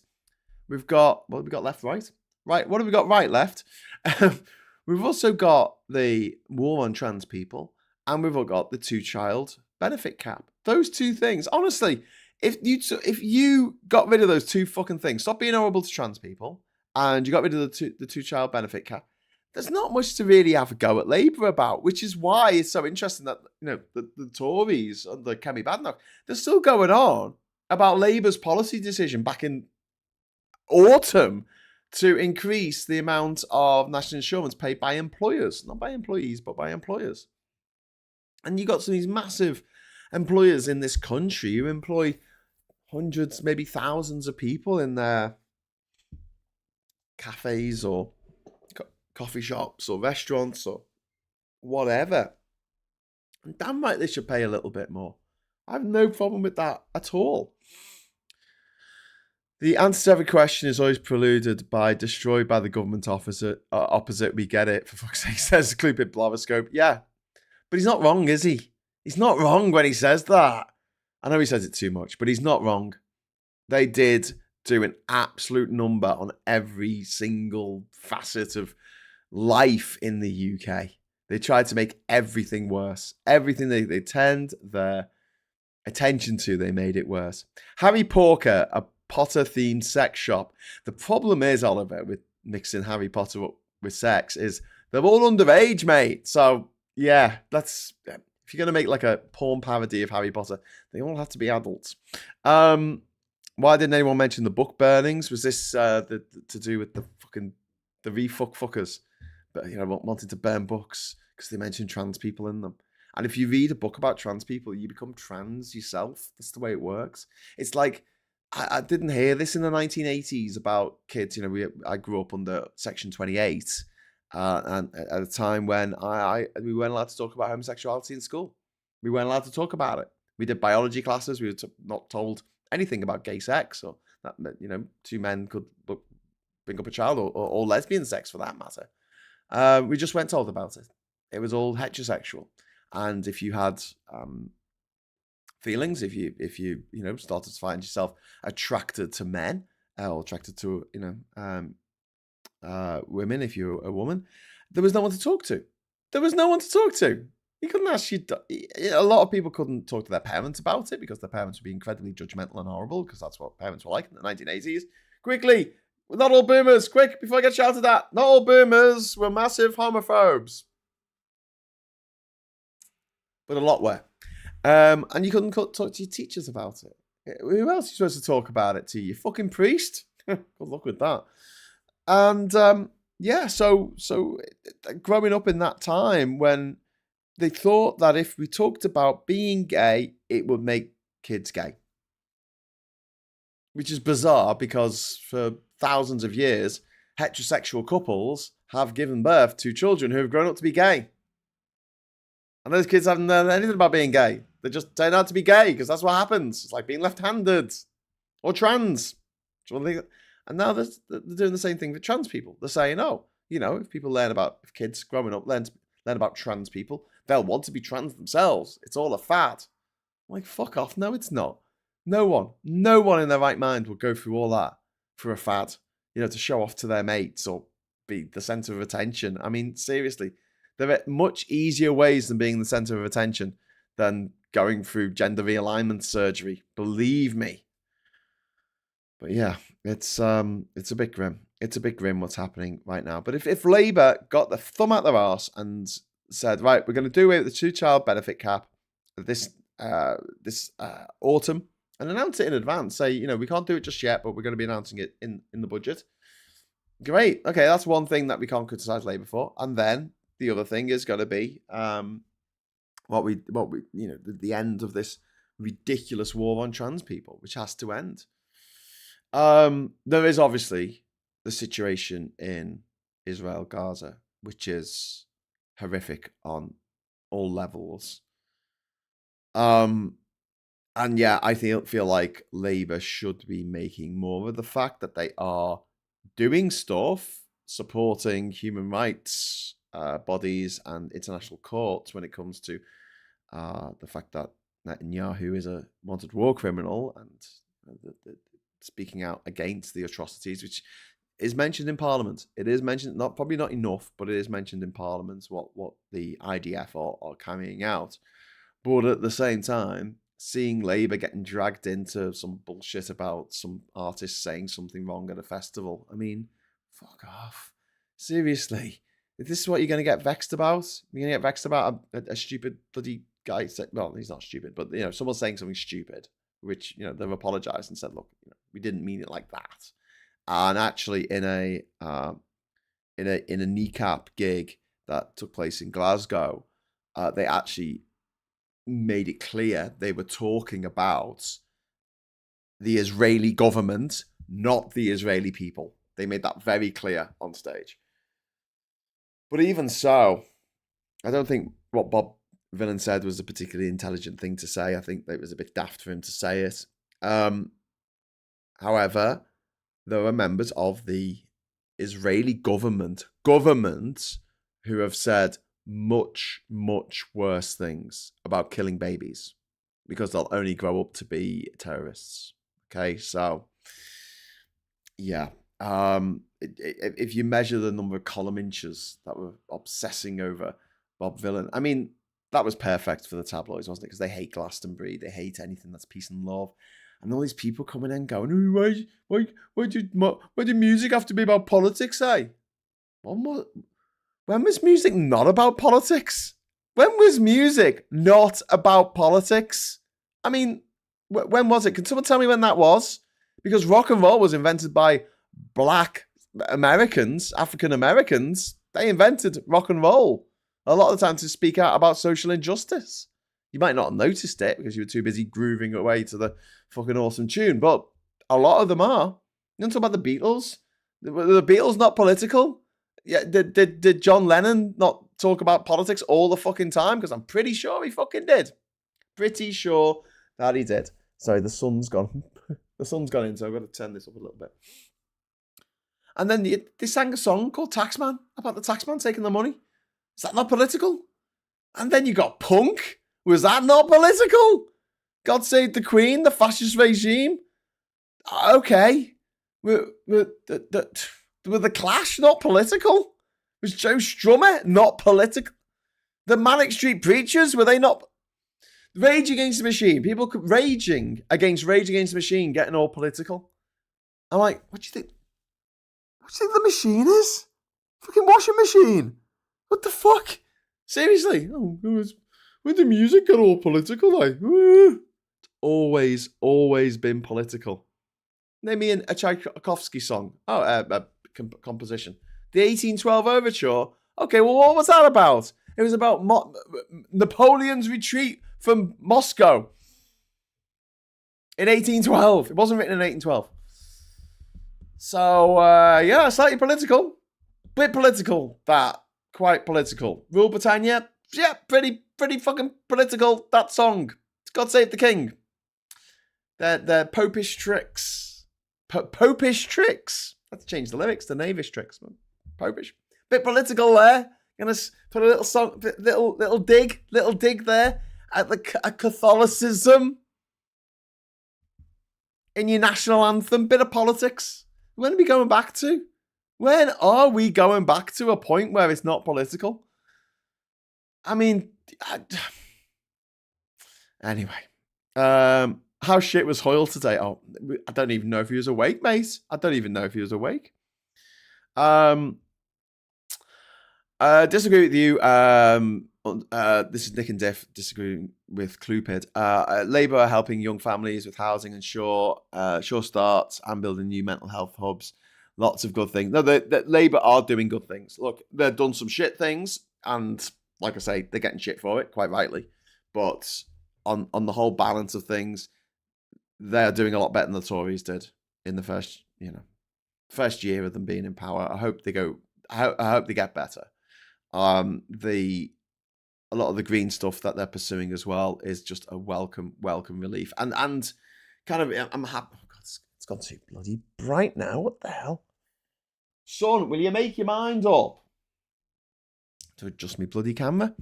S1: What have we got left, right? Right, what have we got right, left? We've also got the war on trans people, and we've all got the 2-child benefit cap. Those two things, honestly, if you got rid of those two fucking things, stop being horrible to trans people, and you got rid of the 2-child benefit cap, there's not much to really have a go at Labour about, which is why it's so interesting that the Tories under Kemi Badenoch, they're still going on about Labour's policy decision back in autumn to increase the amount of national insurance paid by employers, not by employees, but by employers. And you got some of these massive employers in this country who employ hundreds, maybe thousands of people in their cafes or coffee shops or restaurants or whatever. And damn right they should pay a little bit more. I have no problem with that at all. The answer to every question is always preluded by destroyed by the government opposite. We get it, for fuck's sake, says Clupid Blavoscope. Yeah, but he's not wrong, is he? He's not wrong when he says that. I know he says it too much, but he's not wrong. They did do an absolute number on every single facet of life in the UK. They tried to make everything worse. Everything they turned their attention to, they made it worse. Harry Porker, a Potter-themed sex shop. The problem is, Oliver, with mixing Harry Potter up with sex, is they're all underage, mate. So, yeah, if you're going to make like a porn parody of Harry Potter, they all have to be adults. Why didn't anyone mention the book burnings? Was this to do with the fuckers? But, wanted to burn books because they mentioned trans people in them. And if you read a book about trans people, you become trans yourself. That's the way it works. It's like, I didn't hear this in the 1980s about kids. I grew up under Section 28, and at a time when we weren't allowed to talk about homosexuality in school. We weren't allowed to talk about it. We did biology classes. We were not told anything about gay sex, or that two men could bring up a child, or lesbian sex for that matter. We just weren't told about it. It was all heterosexual, and if you had feelings, if you started to find yourself attracted to men, or attracted to women, if you're a woman, there was no one to talk to. You couldn't ask a lot of people couldn't talk to their parents about it because their parents would be incredibly judgmental and horrible, because that's what parents were like in the 1980s. Quickly, not all boomers, quick, before I get shouted at, not all boomers were massive homophobes. But a lot were. And you couldn't talk to your teachers about it. Who else are you supposed to talk about it to? Your fucking priest? Good luck with that. And so growing up in that time when they thought that if we talked about being gay, it would make kids gay. Which is bizarre, because for thousands of years, heterosexual couples have given birth to children who have grown up to be gay. And those kids haven't known anything about being gay. They just turn out to be gay because that's what happens. It's like being left-handed or trans. And now they're doing the same thing with trans people. They're saying, if kids growing up learn about trans people, they'll want to be trans themselves. It's all a fad. I'm like, fuck off. No, it's not. No one in their right mind will go through all that for a fad, to show off to their mates or be the center of attention. I mean, seriously, there are much easier ways than being the center of attention than going through gender realignment surgery. Believe me. But yeah, it's a bit grim. It's a bit grim what's happening right now. But if Labour got the thumb out their arse and said, right, we're going to do away with the 2-child benefit cap this autumn, and announce it in advance, say, we can't do it just yet, but we're going to be announcing it in the budget. Great. Okay, that's one thing that we can't criticise Labour for. And then the other thing is going to be the end of this ridiculous war on trans people, which has to end. There is obviously the situation in Israel, Gaza, which is horrific on all levels. And yeah, I feel like Labour should be making more of the fact that they are doing stuff, supporting human rights bodies and international courts when it comes to the fact that Netanyahu is a wanted war criminal, and speaking out against the atrocities, which is mentioned in Parliament. It is mentioned, probably not enough, but it is mentioned in Parliament what the IDF are carrying out. But at the same time, seeing Labour getting dragged into some bullshit about some artist saying something wrong at a festival. I mean, fuck off. Seriously. If this is what you're going to get vexed about, you're going to get vexed about a stupid bloody guy. Well, he's not stupid, but, someone saying something stupid, which, they've apologised and said, look, we didn't mean it like that. And actually in a kneecap gig that took place in Glasgow, they actually made it clear they were talking about the Israeli government, not the Israeli people. They made that very clear on stage. But even so, I don't think what Bob Villan said was a particularly intelligent thing to say. I think it was a bit daft for him to say it. However, there are members of the Israeli government who have said, much, much worse things about killing babies because they'll only grow up to be terrorists. Okay, so yeah. If you measure the number of column inches that were obsessing over Bob Villan, I mean, that was perfect for the tabloids, wasn't it? Because they hate Glastonbury, they hate anything that's peace and love, and all these people coming in going, why do music have to be about politics, eh? When was music not about politics? When was music not about politics? I mean, when was it? Can someone tell me when that was? Because rock and roll was invented by Black Americans, African Americans. They invented rock and roll a lot of the time to speak out about social injustice. You might not have noticed it because you were too busy grooving away to the fucking awesome tune, but a lot of them are. You don't talk about the Beatles. Were the Beatles not political? Yeah, did John Lennon not talk about politics all the fucking time? Because I'm pretty sure he fucking did. Pretty sure that he did. Sorry, the sun's gone. The sun's gone in, so I've got to turn this up a little bit. And then they sang a song called Taxman, about the taxman taking the money. Is that not political? And then you got punk. Was that not political? God Save the Queen, the fascist regime. Okay. Were the Clash not political? Was Joe Strummer not political? The Manic Street Preachers, were they not? Rage Against the Machine. People raging against Rage Against the Machine getting all political. I'm like, what do you think? What do you think the machine is? Fucking washing machine. What the fuck? Seriously? Oh, when the music got all political, like, it's always been political. Name me a Tchaikovsky song. Composition. The 1812 Overture. Okay, well, what was that about? It was about Napoleon's retreat from Moscow in 1812. It wasn't written in 1812. So, yeah, slightly political. Bit political, that. Quite political. Rule Britannia? Yeah, pretty fucking political, that song. God Save the King. They're popish tricks. Popish tricks. I have to change the lyrics to knavish tricks. Popish. Bit political there. Gonna put a little song, little dig there at Catholicism in your national anthem. Bit of politics. When are we going back to? When are we going back to a point where it's not political? I mean, anyway. How shit was Hoyle today? Oh, I don't even know if he was awake, mate. I don't even know if he was awake. Disagree with you. This is Nick and Diff disagreeing with Clupid. Labour are helping young families with housing and sure starts and building new mental health hubs. Lots of good things. No, Labour are doing good things. Look, they've done some shit things, and like I say, they're getting shit for it, quite rightly. But on the whole balance of things, they're doing a lot better than the Tories did in the first year of them being in power. I hope they get better. A lot of the green stuff that they're pursuing as well is just a welcome relief. And kind of, I'm happy. Oh God, it's gone too bloody bright now. What the hell? Son, will you make your mind up to adjust my bloody camera?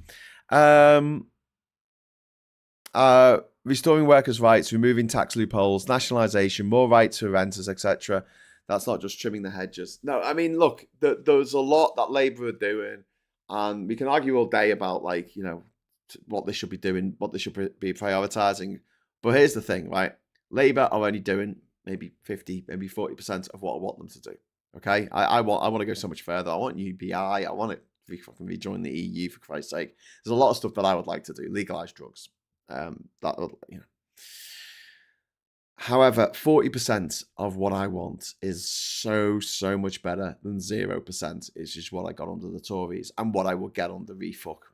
S1: Restoring workers' rights, removing tax loopholes, nationalisation, more rights for renters, etc. That's not just trimming the hedges. No, I mean, look, there's a lot that Labour are doing, and we can argue all day about, like, you know, what they should be doing, what they should be prioritising. But here's the thing, right? Labour are only doing maybe 50, maybe 40% of what I want them to do. Okay, I want to go so much further. I want UBI. I want it to fucking rejoin the EU, for Christ's sake. There's a lot of stuff that I would like to do. Legalise drugs. However, 40% of what I want is so much better than 0%. It's just what I got under the Tories and what I would get under refuck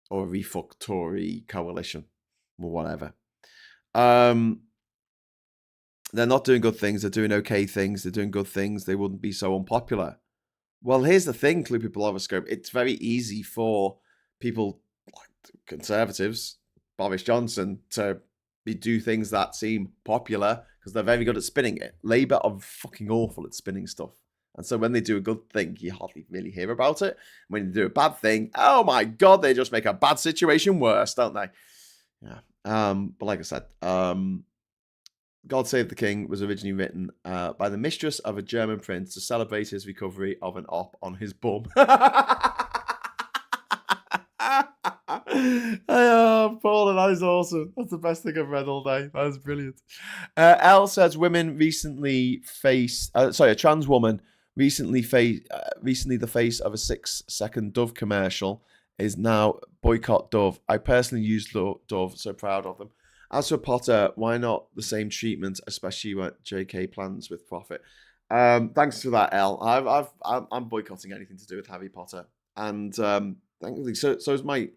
S1: or a refuck Tory coalition or whatever. They're not doing good things. They're doing okay things. They're doing good things. They wouldn't be so unpopular. Well, here's the thing, Clupy Polariscope. It's very easy for people like Conservatives, Boris Johnson, to do things that seem popular because they're very good at spinning it. Labour are fucking awful at spinning stuff. And so when they do a good thing, you hardly really hear about it. When they do a bad thing, oh my God, they just make a bad situation worse, don't they? Yeah. But like I said, God Save the King was originally written by the mistress of a German prince to celebrate his recovery of an op on his bum. Paula, that is awesome. That's the best thing I've read all day. That is brilliant. Elle says women recently face... a trans woman recently the face of a 6-second Dove commercial is now boycott Dove. I personally use Dove, so proud of them. As for Potter, why not the same treatment, especially what JK plans with profit? Thanks for that, Elle. I'm boycotting anything to do with Harry Potter, and thankfully, so is my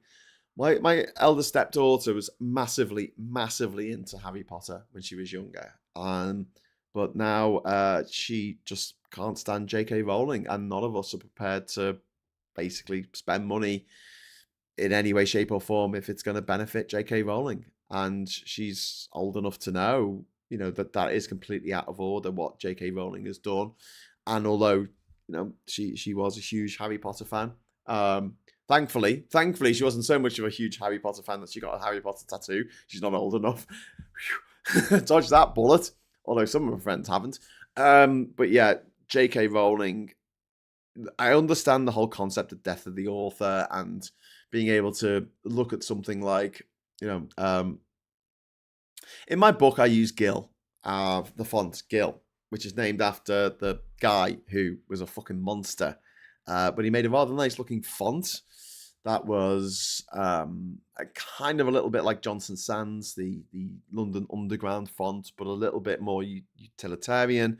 S1: elder stepdaughter was massively into Harry Potter when she was younger, but now she just can't stand J.K. Rowling, and none of us are prepared to basically spend money in any way, shape, or form if it's going to benefit J.K. Rowling. And she's old enough to know, that is completely out of order what J.K. Rowling has done. And although, she was a huge Harry Potter fan, thankfully, she wasn't so much of a huge Harry Potter fan that she got a Harry Potter tattoo. She's not old enough. Dodge that bullet. Although some of her friends haven't. But yeah, J.K. Rowling, I understand the whole concept of death of the author and being able to look at something like, in my book, I use Gil, the font Gil, which is named after the guy who was a fucking monster. But he made a rather nice looking font that was kind of a little bit like Johnson Sands, the London Underground font, but a little bit more utilitarian.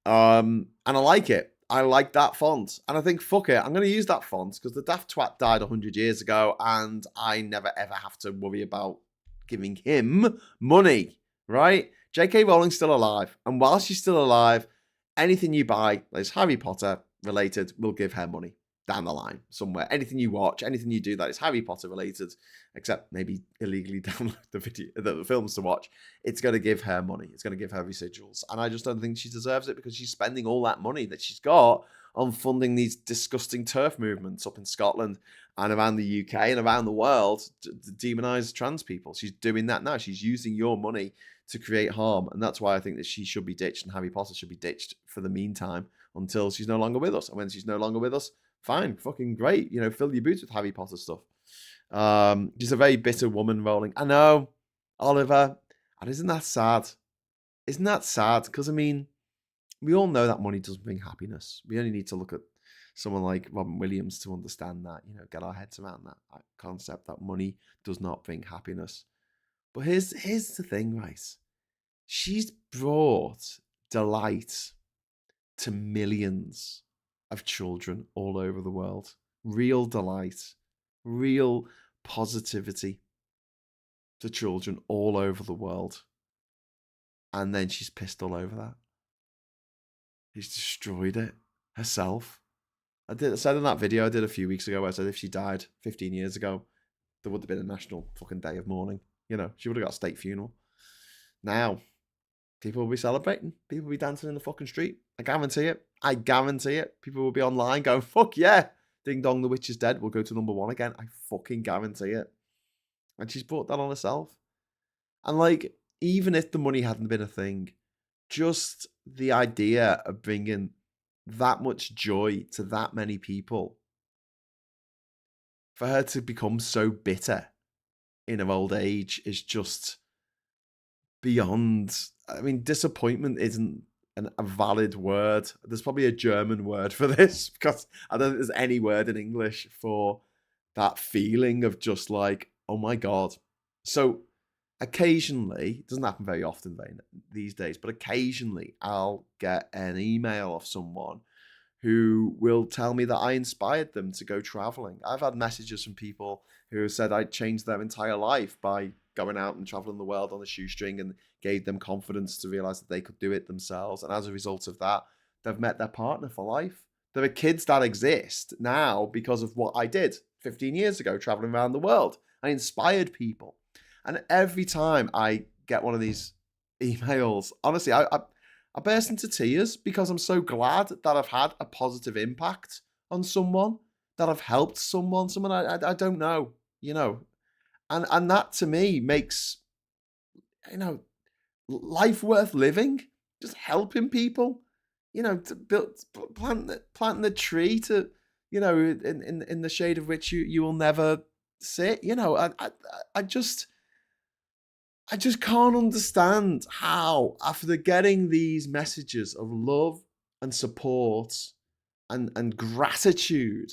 S1: And I like it. I like that font. And I think, fuck it, I'm going to use that font because the daft twat died 100 years ago and I never ever have to worry about giving him money, right? J.K. Rowling's still alive. And while she's still alive, anything you buy that is Harry Potter related will give her money down the line somewhere. Anything you watch, anything you do that is Harry Potter related, except maybe illegally download the films to watch, it's going to give her money. It's going to give her residuals. And I just don't think she deserves it because she's spending all that money that she's got on funding these disgusting turf movements up in Scotland and around the UK and around the world to demonize trans people. She's doing that now. She's using your money to create harm. And that's why I think that she should be ditched and Harry Potter should be ditched for the meantime until she's no longer with us. And when she's no longer with us, fine, fucking great. Fill your boots with Harry Potter stuff. She's a very bitter woman, Rowling. I know, Oliver. And isn't that sad? Isn't that sad? Because, we all know that money doesn't bring happiness. We only need to look at someone like Robin Williams to understand that, get our heads around that concept that money does not bring happiness. But here's the thing, right? She's brought delight to millions of children all over the world. Real delight, real positivity to children all over the world. And then she's pissed all over that. She's destroyed it herself. I said in that video I did a few weeks ago where I said if she died 15 years ago, there would have been a national fucking day of mourning. She would have got a state funeral. Now, people will be celebrating. People will be dancing in the fucking street. I guarantee it. I guarantee it. People will be online going, fuck yeah. Ding dong, the witch is dead. We'll go to #1 again. I fucking guarantee it. And she's brought that on herself. And even if the money hadn't been a thing, just the idea of bringing that much joy to that many people, for her to become so bitter in her old age is just beyond. Disappointment isn't a valid word. There's probably a German word for this because I don't think there's any word in English for that feeling of just oh my God. So occasionally, it doesn't happen very often these days, but occasionally I'll get an email of someone who will tell me that I inspired them to go traveling. I've had messages from people who have said I changed their entire life by going out and traveling the world on a shoestring and gave them confidence to realize that they could do it themselves. And as a result of that, they've met their partner for life. There are kids that exist now because of what I did 15 years ago, traveling around the world. I inspired people. And every time I get one of these emails, honestly, I burst into tears because I'm so glad that I've had a positive impact on someone, that I've helped someone I don't know, you know. And that to me makes, you know, life worth living. Just helping people, you know, to planting the tree to, you know, in the shade of which you will never sit. You know, I just can't understand how, after getting these messages of love and support and gratitude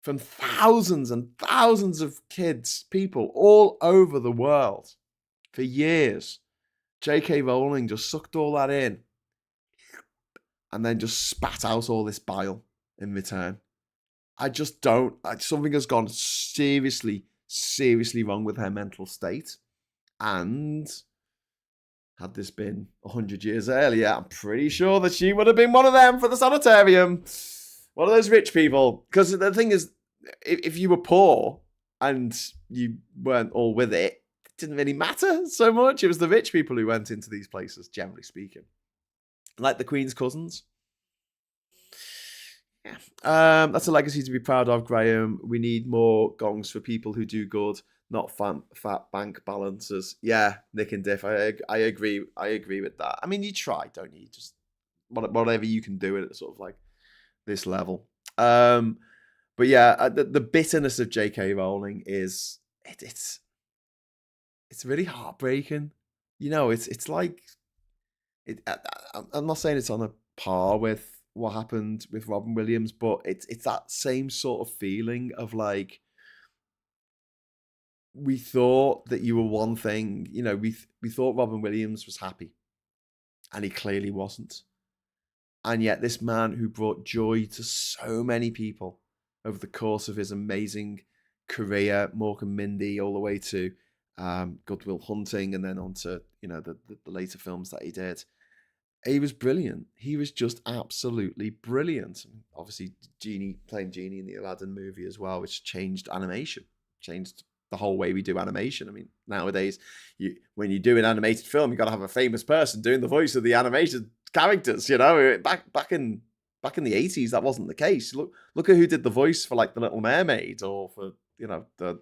S1: from thousands and thousands of kids, people all over the world for years, J.K. Rowling just sucked all that in and then just spat out all this bile in return. I just don't. Something has gone seriously, seriously wrong with her mental state. And had this been 100 years earlier, I'm pretty sure that she would have been one of them for the sanitarium. One of those rich people. Because the thing is, if you were poor and you weren't all with it, it didn't really matter so much. It was the rich people who went into these places, generally speaking. Like the Queen's cousins. Yeah. That's a legacy to be proud of, Graham. We need more gongs for people who do good, not fat bank balances. Yeah, Nick and Diff, I agree. I agree with that. I mean, you try, don't you? Just whatever you can do at sort of like this level. But yeah, the bitterness of J.K. Rowling is it's really heartbreaking. You know, it's like I'm not saying it's on a par with what happened with Robin Williams, but it's that same sort of feeling of like, we thought that you were one thing, you know, we thought Robin Williams was happy, and he clearly wasn't. And yet this man who brought joy to so many people over the course of his amazing career, Mork and Mindy, all the way to Good Will Hunting, and then on to, you know, the later films that he did. He was brilliant. He was just absolutely brilliant. Obviously, playing Genie in the Aladdin movie as well, which changed animation, changed the whole way we do animation. I mean, nowadays, when you do an animated film, you got to have a famous person doing the voice of the animated characters. You know, back in the 80s, that wasn't the case. Look at who did the voice for like the Little Mermaid, or for, you know, the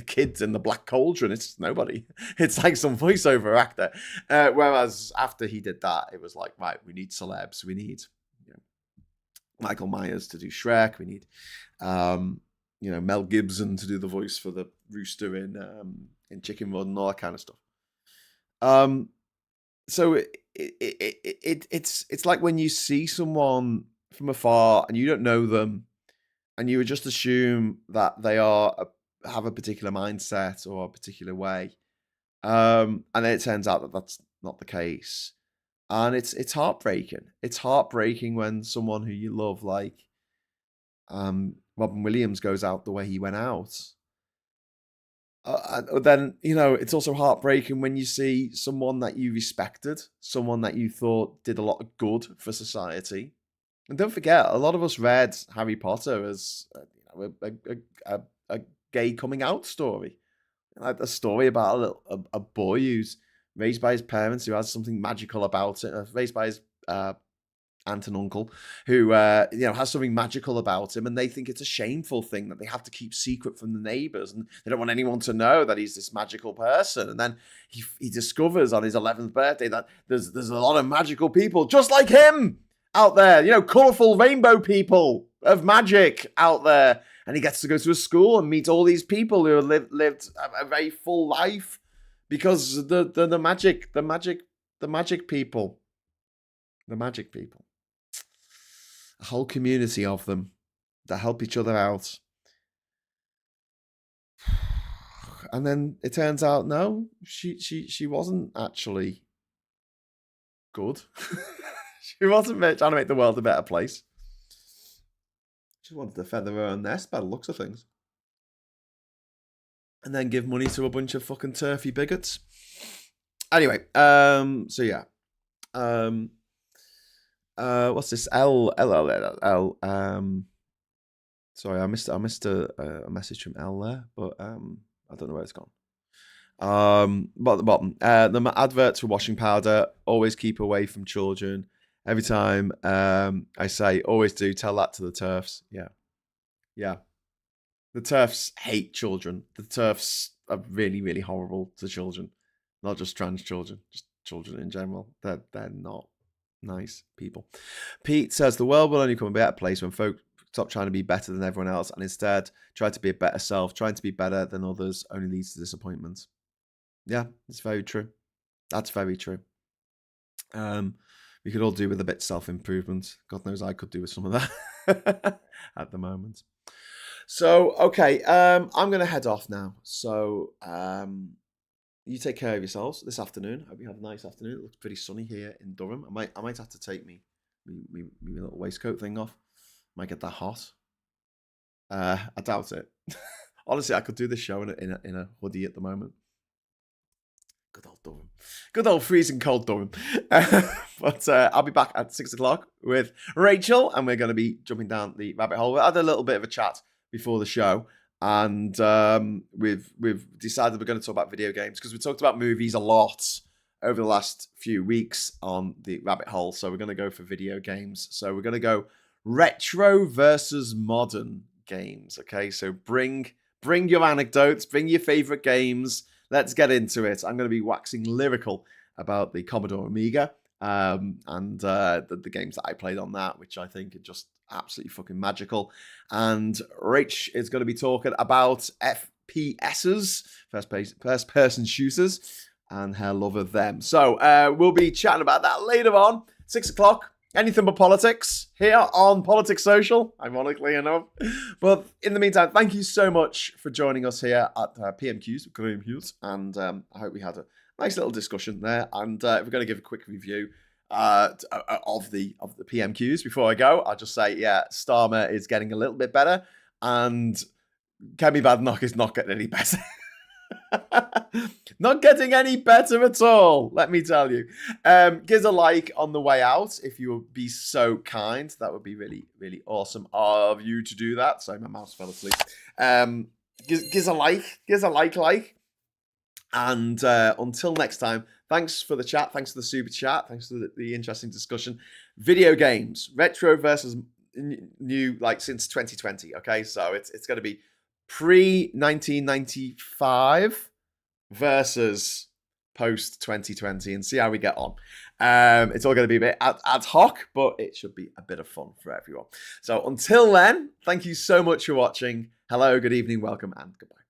S1: kids in the Black Cauldron. It's nobody. It's like some voiceover actor. Whereas after he did that, it was like, right, we need celebs. We need, you know, Michael Myers to do Shrek. We need, you know, Mel Gibson to do the voice for the rooster in Chicken Run and all that kind of stuff. So it's like when you see someone from afar and you don't know them, and you would just assume that they have a particular mindset or a particular way, and then it turns out that that's not the case, and it's heartbreaking. It's heartbreaking when someone who you love, like Robin Williams, goes out the way he went out. Then, you know, it's also heartbreaking when you see someone that you respected, someone that you thought did a lot of good for society. And don't forget, a lot of us read Harry Potter as a gay coming out story, like a story about a boy who's raised by his parents, who has something magical about it, raised by his aunt and uncle, who you know, has something magical about him, and they think it's a shameful thing that they have to keep secret from the neighbors, and they don't want anyone to know that he's this magical person. And then he discovers on his 11th birthday that there's a lot of magical people just like him out there, you know, colorful rainbow people of magic out there. And he gets to go to a school and meet all these people who have lived a very full life because the magic people, a whole community of them that help each other out. And then it turns out, no, she wasn't actually good. She wasn't trying to make the world a better place. She wanted to feather her own nest by the looks of things. And then give money to a bunch of fucking turfy bigots. Anyway, so yeah. What's this? L. Sorry, I missed a message from L there, but I don't know where it's gone. But at the bottom, the adverts for washing powder, always keep away from children. Every time I say, always do, tell that to the TERFs. Yeah. The TERFs hate children. The TERFs are really, really horrible to children. Not just trans children, just children in general. They're not nice people. Pete says, the world will only become a better place when folk stop trying to be better than everyone else and instead try to be a better self. Trying to be better than others only leads to disappointment. Yeah, it's very true. That's very true. We could all do with a bit of self-improvement. God knows I could do with some of that at the moment. So, okay, I'm going to head off now. So, you take care of yourselves this afternoon. Hope you have a nice afternoon. It looks pretty sunny here in Durham. I might have to take me little waistcoat thing off. Might get that hot. I doubt it. Honestly, I could do this show in a hoodie at the moment. Good old Durham. Good old freezing cold Durham. But I'll be back at 6 o'clock with Rachel, and we're going to be jumping down the rabbit hole. We had a little bit of a chat before the show, and we've decided we're going to talk about video games because we talked about movies a lot over the last few weeks on the rabbit hole. So we're going to go for video games. So we're going to go retro versus modern games. Okay, so bring your anecdotes, bring your favorite games. Let's get into it. I'm going to be waxing lyrical about the Commodore Amiga and the games that I played on that, which I think are just absolutely fucking magical. And Rach is going to be talking about FPSs, first person shooters, and her love of them. So we'll be chatting about that later on, 6 o'clock. Anything but politics here on Politics Social, ironically enough. But in the meantime, thank you so much for joining us here at PMQs with Keir Hughes. And I hope we had a nice little discussion there. And if we're going to give a quick review of the PMQs before I go, I'll just say, yeah, Starmer is getting a little bit better. And Kemi Badenoch is not getting any better. Not getting any better at all, let me tell you. Give a like on the way out if you would be so kind. That would be really, really awesome of you to do that. Sorry, my mouse fell asleep. Give a like. And until next time, thanks for the chat. Thanks for the super chat. Thanks for the interesting discussion. Video games, retro versus new, like since 2020. Okay, so it's going to be pre-1995 versus post-2020 and see how we get on. It's all going to be a bit ad hoc, but it should be a bit of fun for everyone. So until then, thank you so much for watching. Hello, good evening, welcome, and goodbye.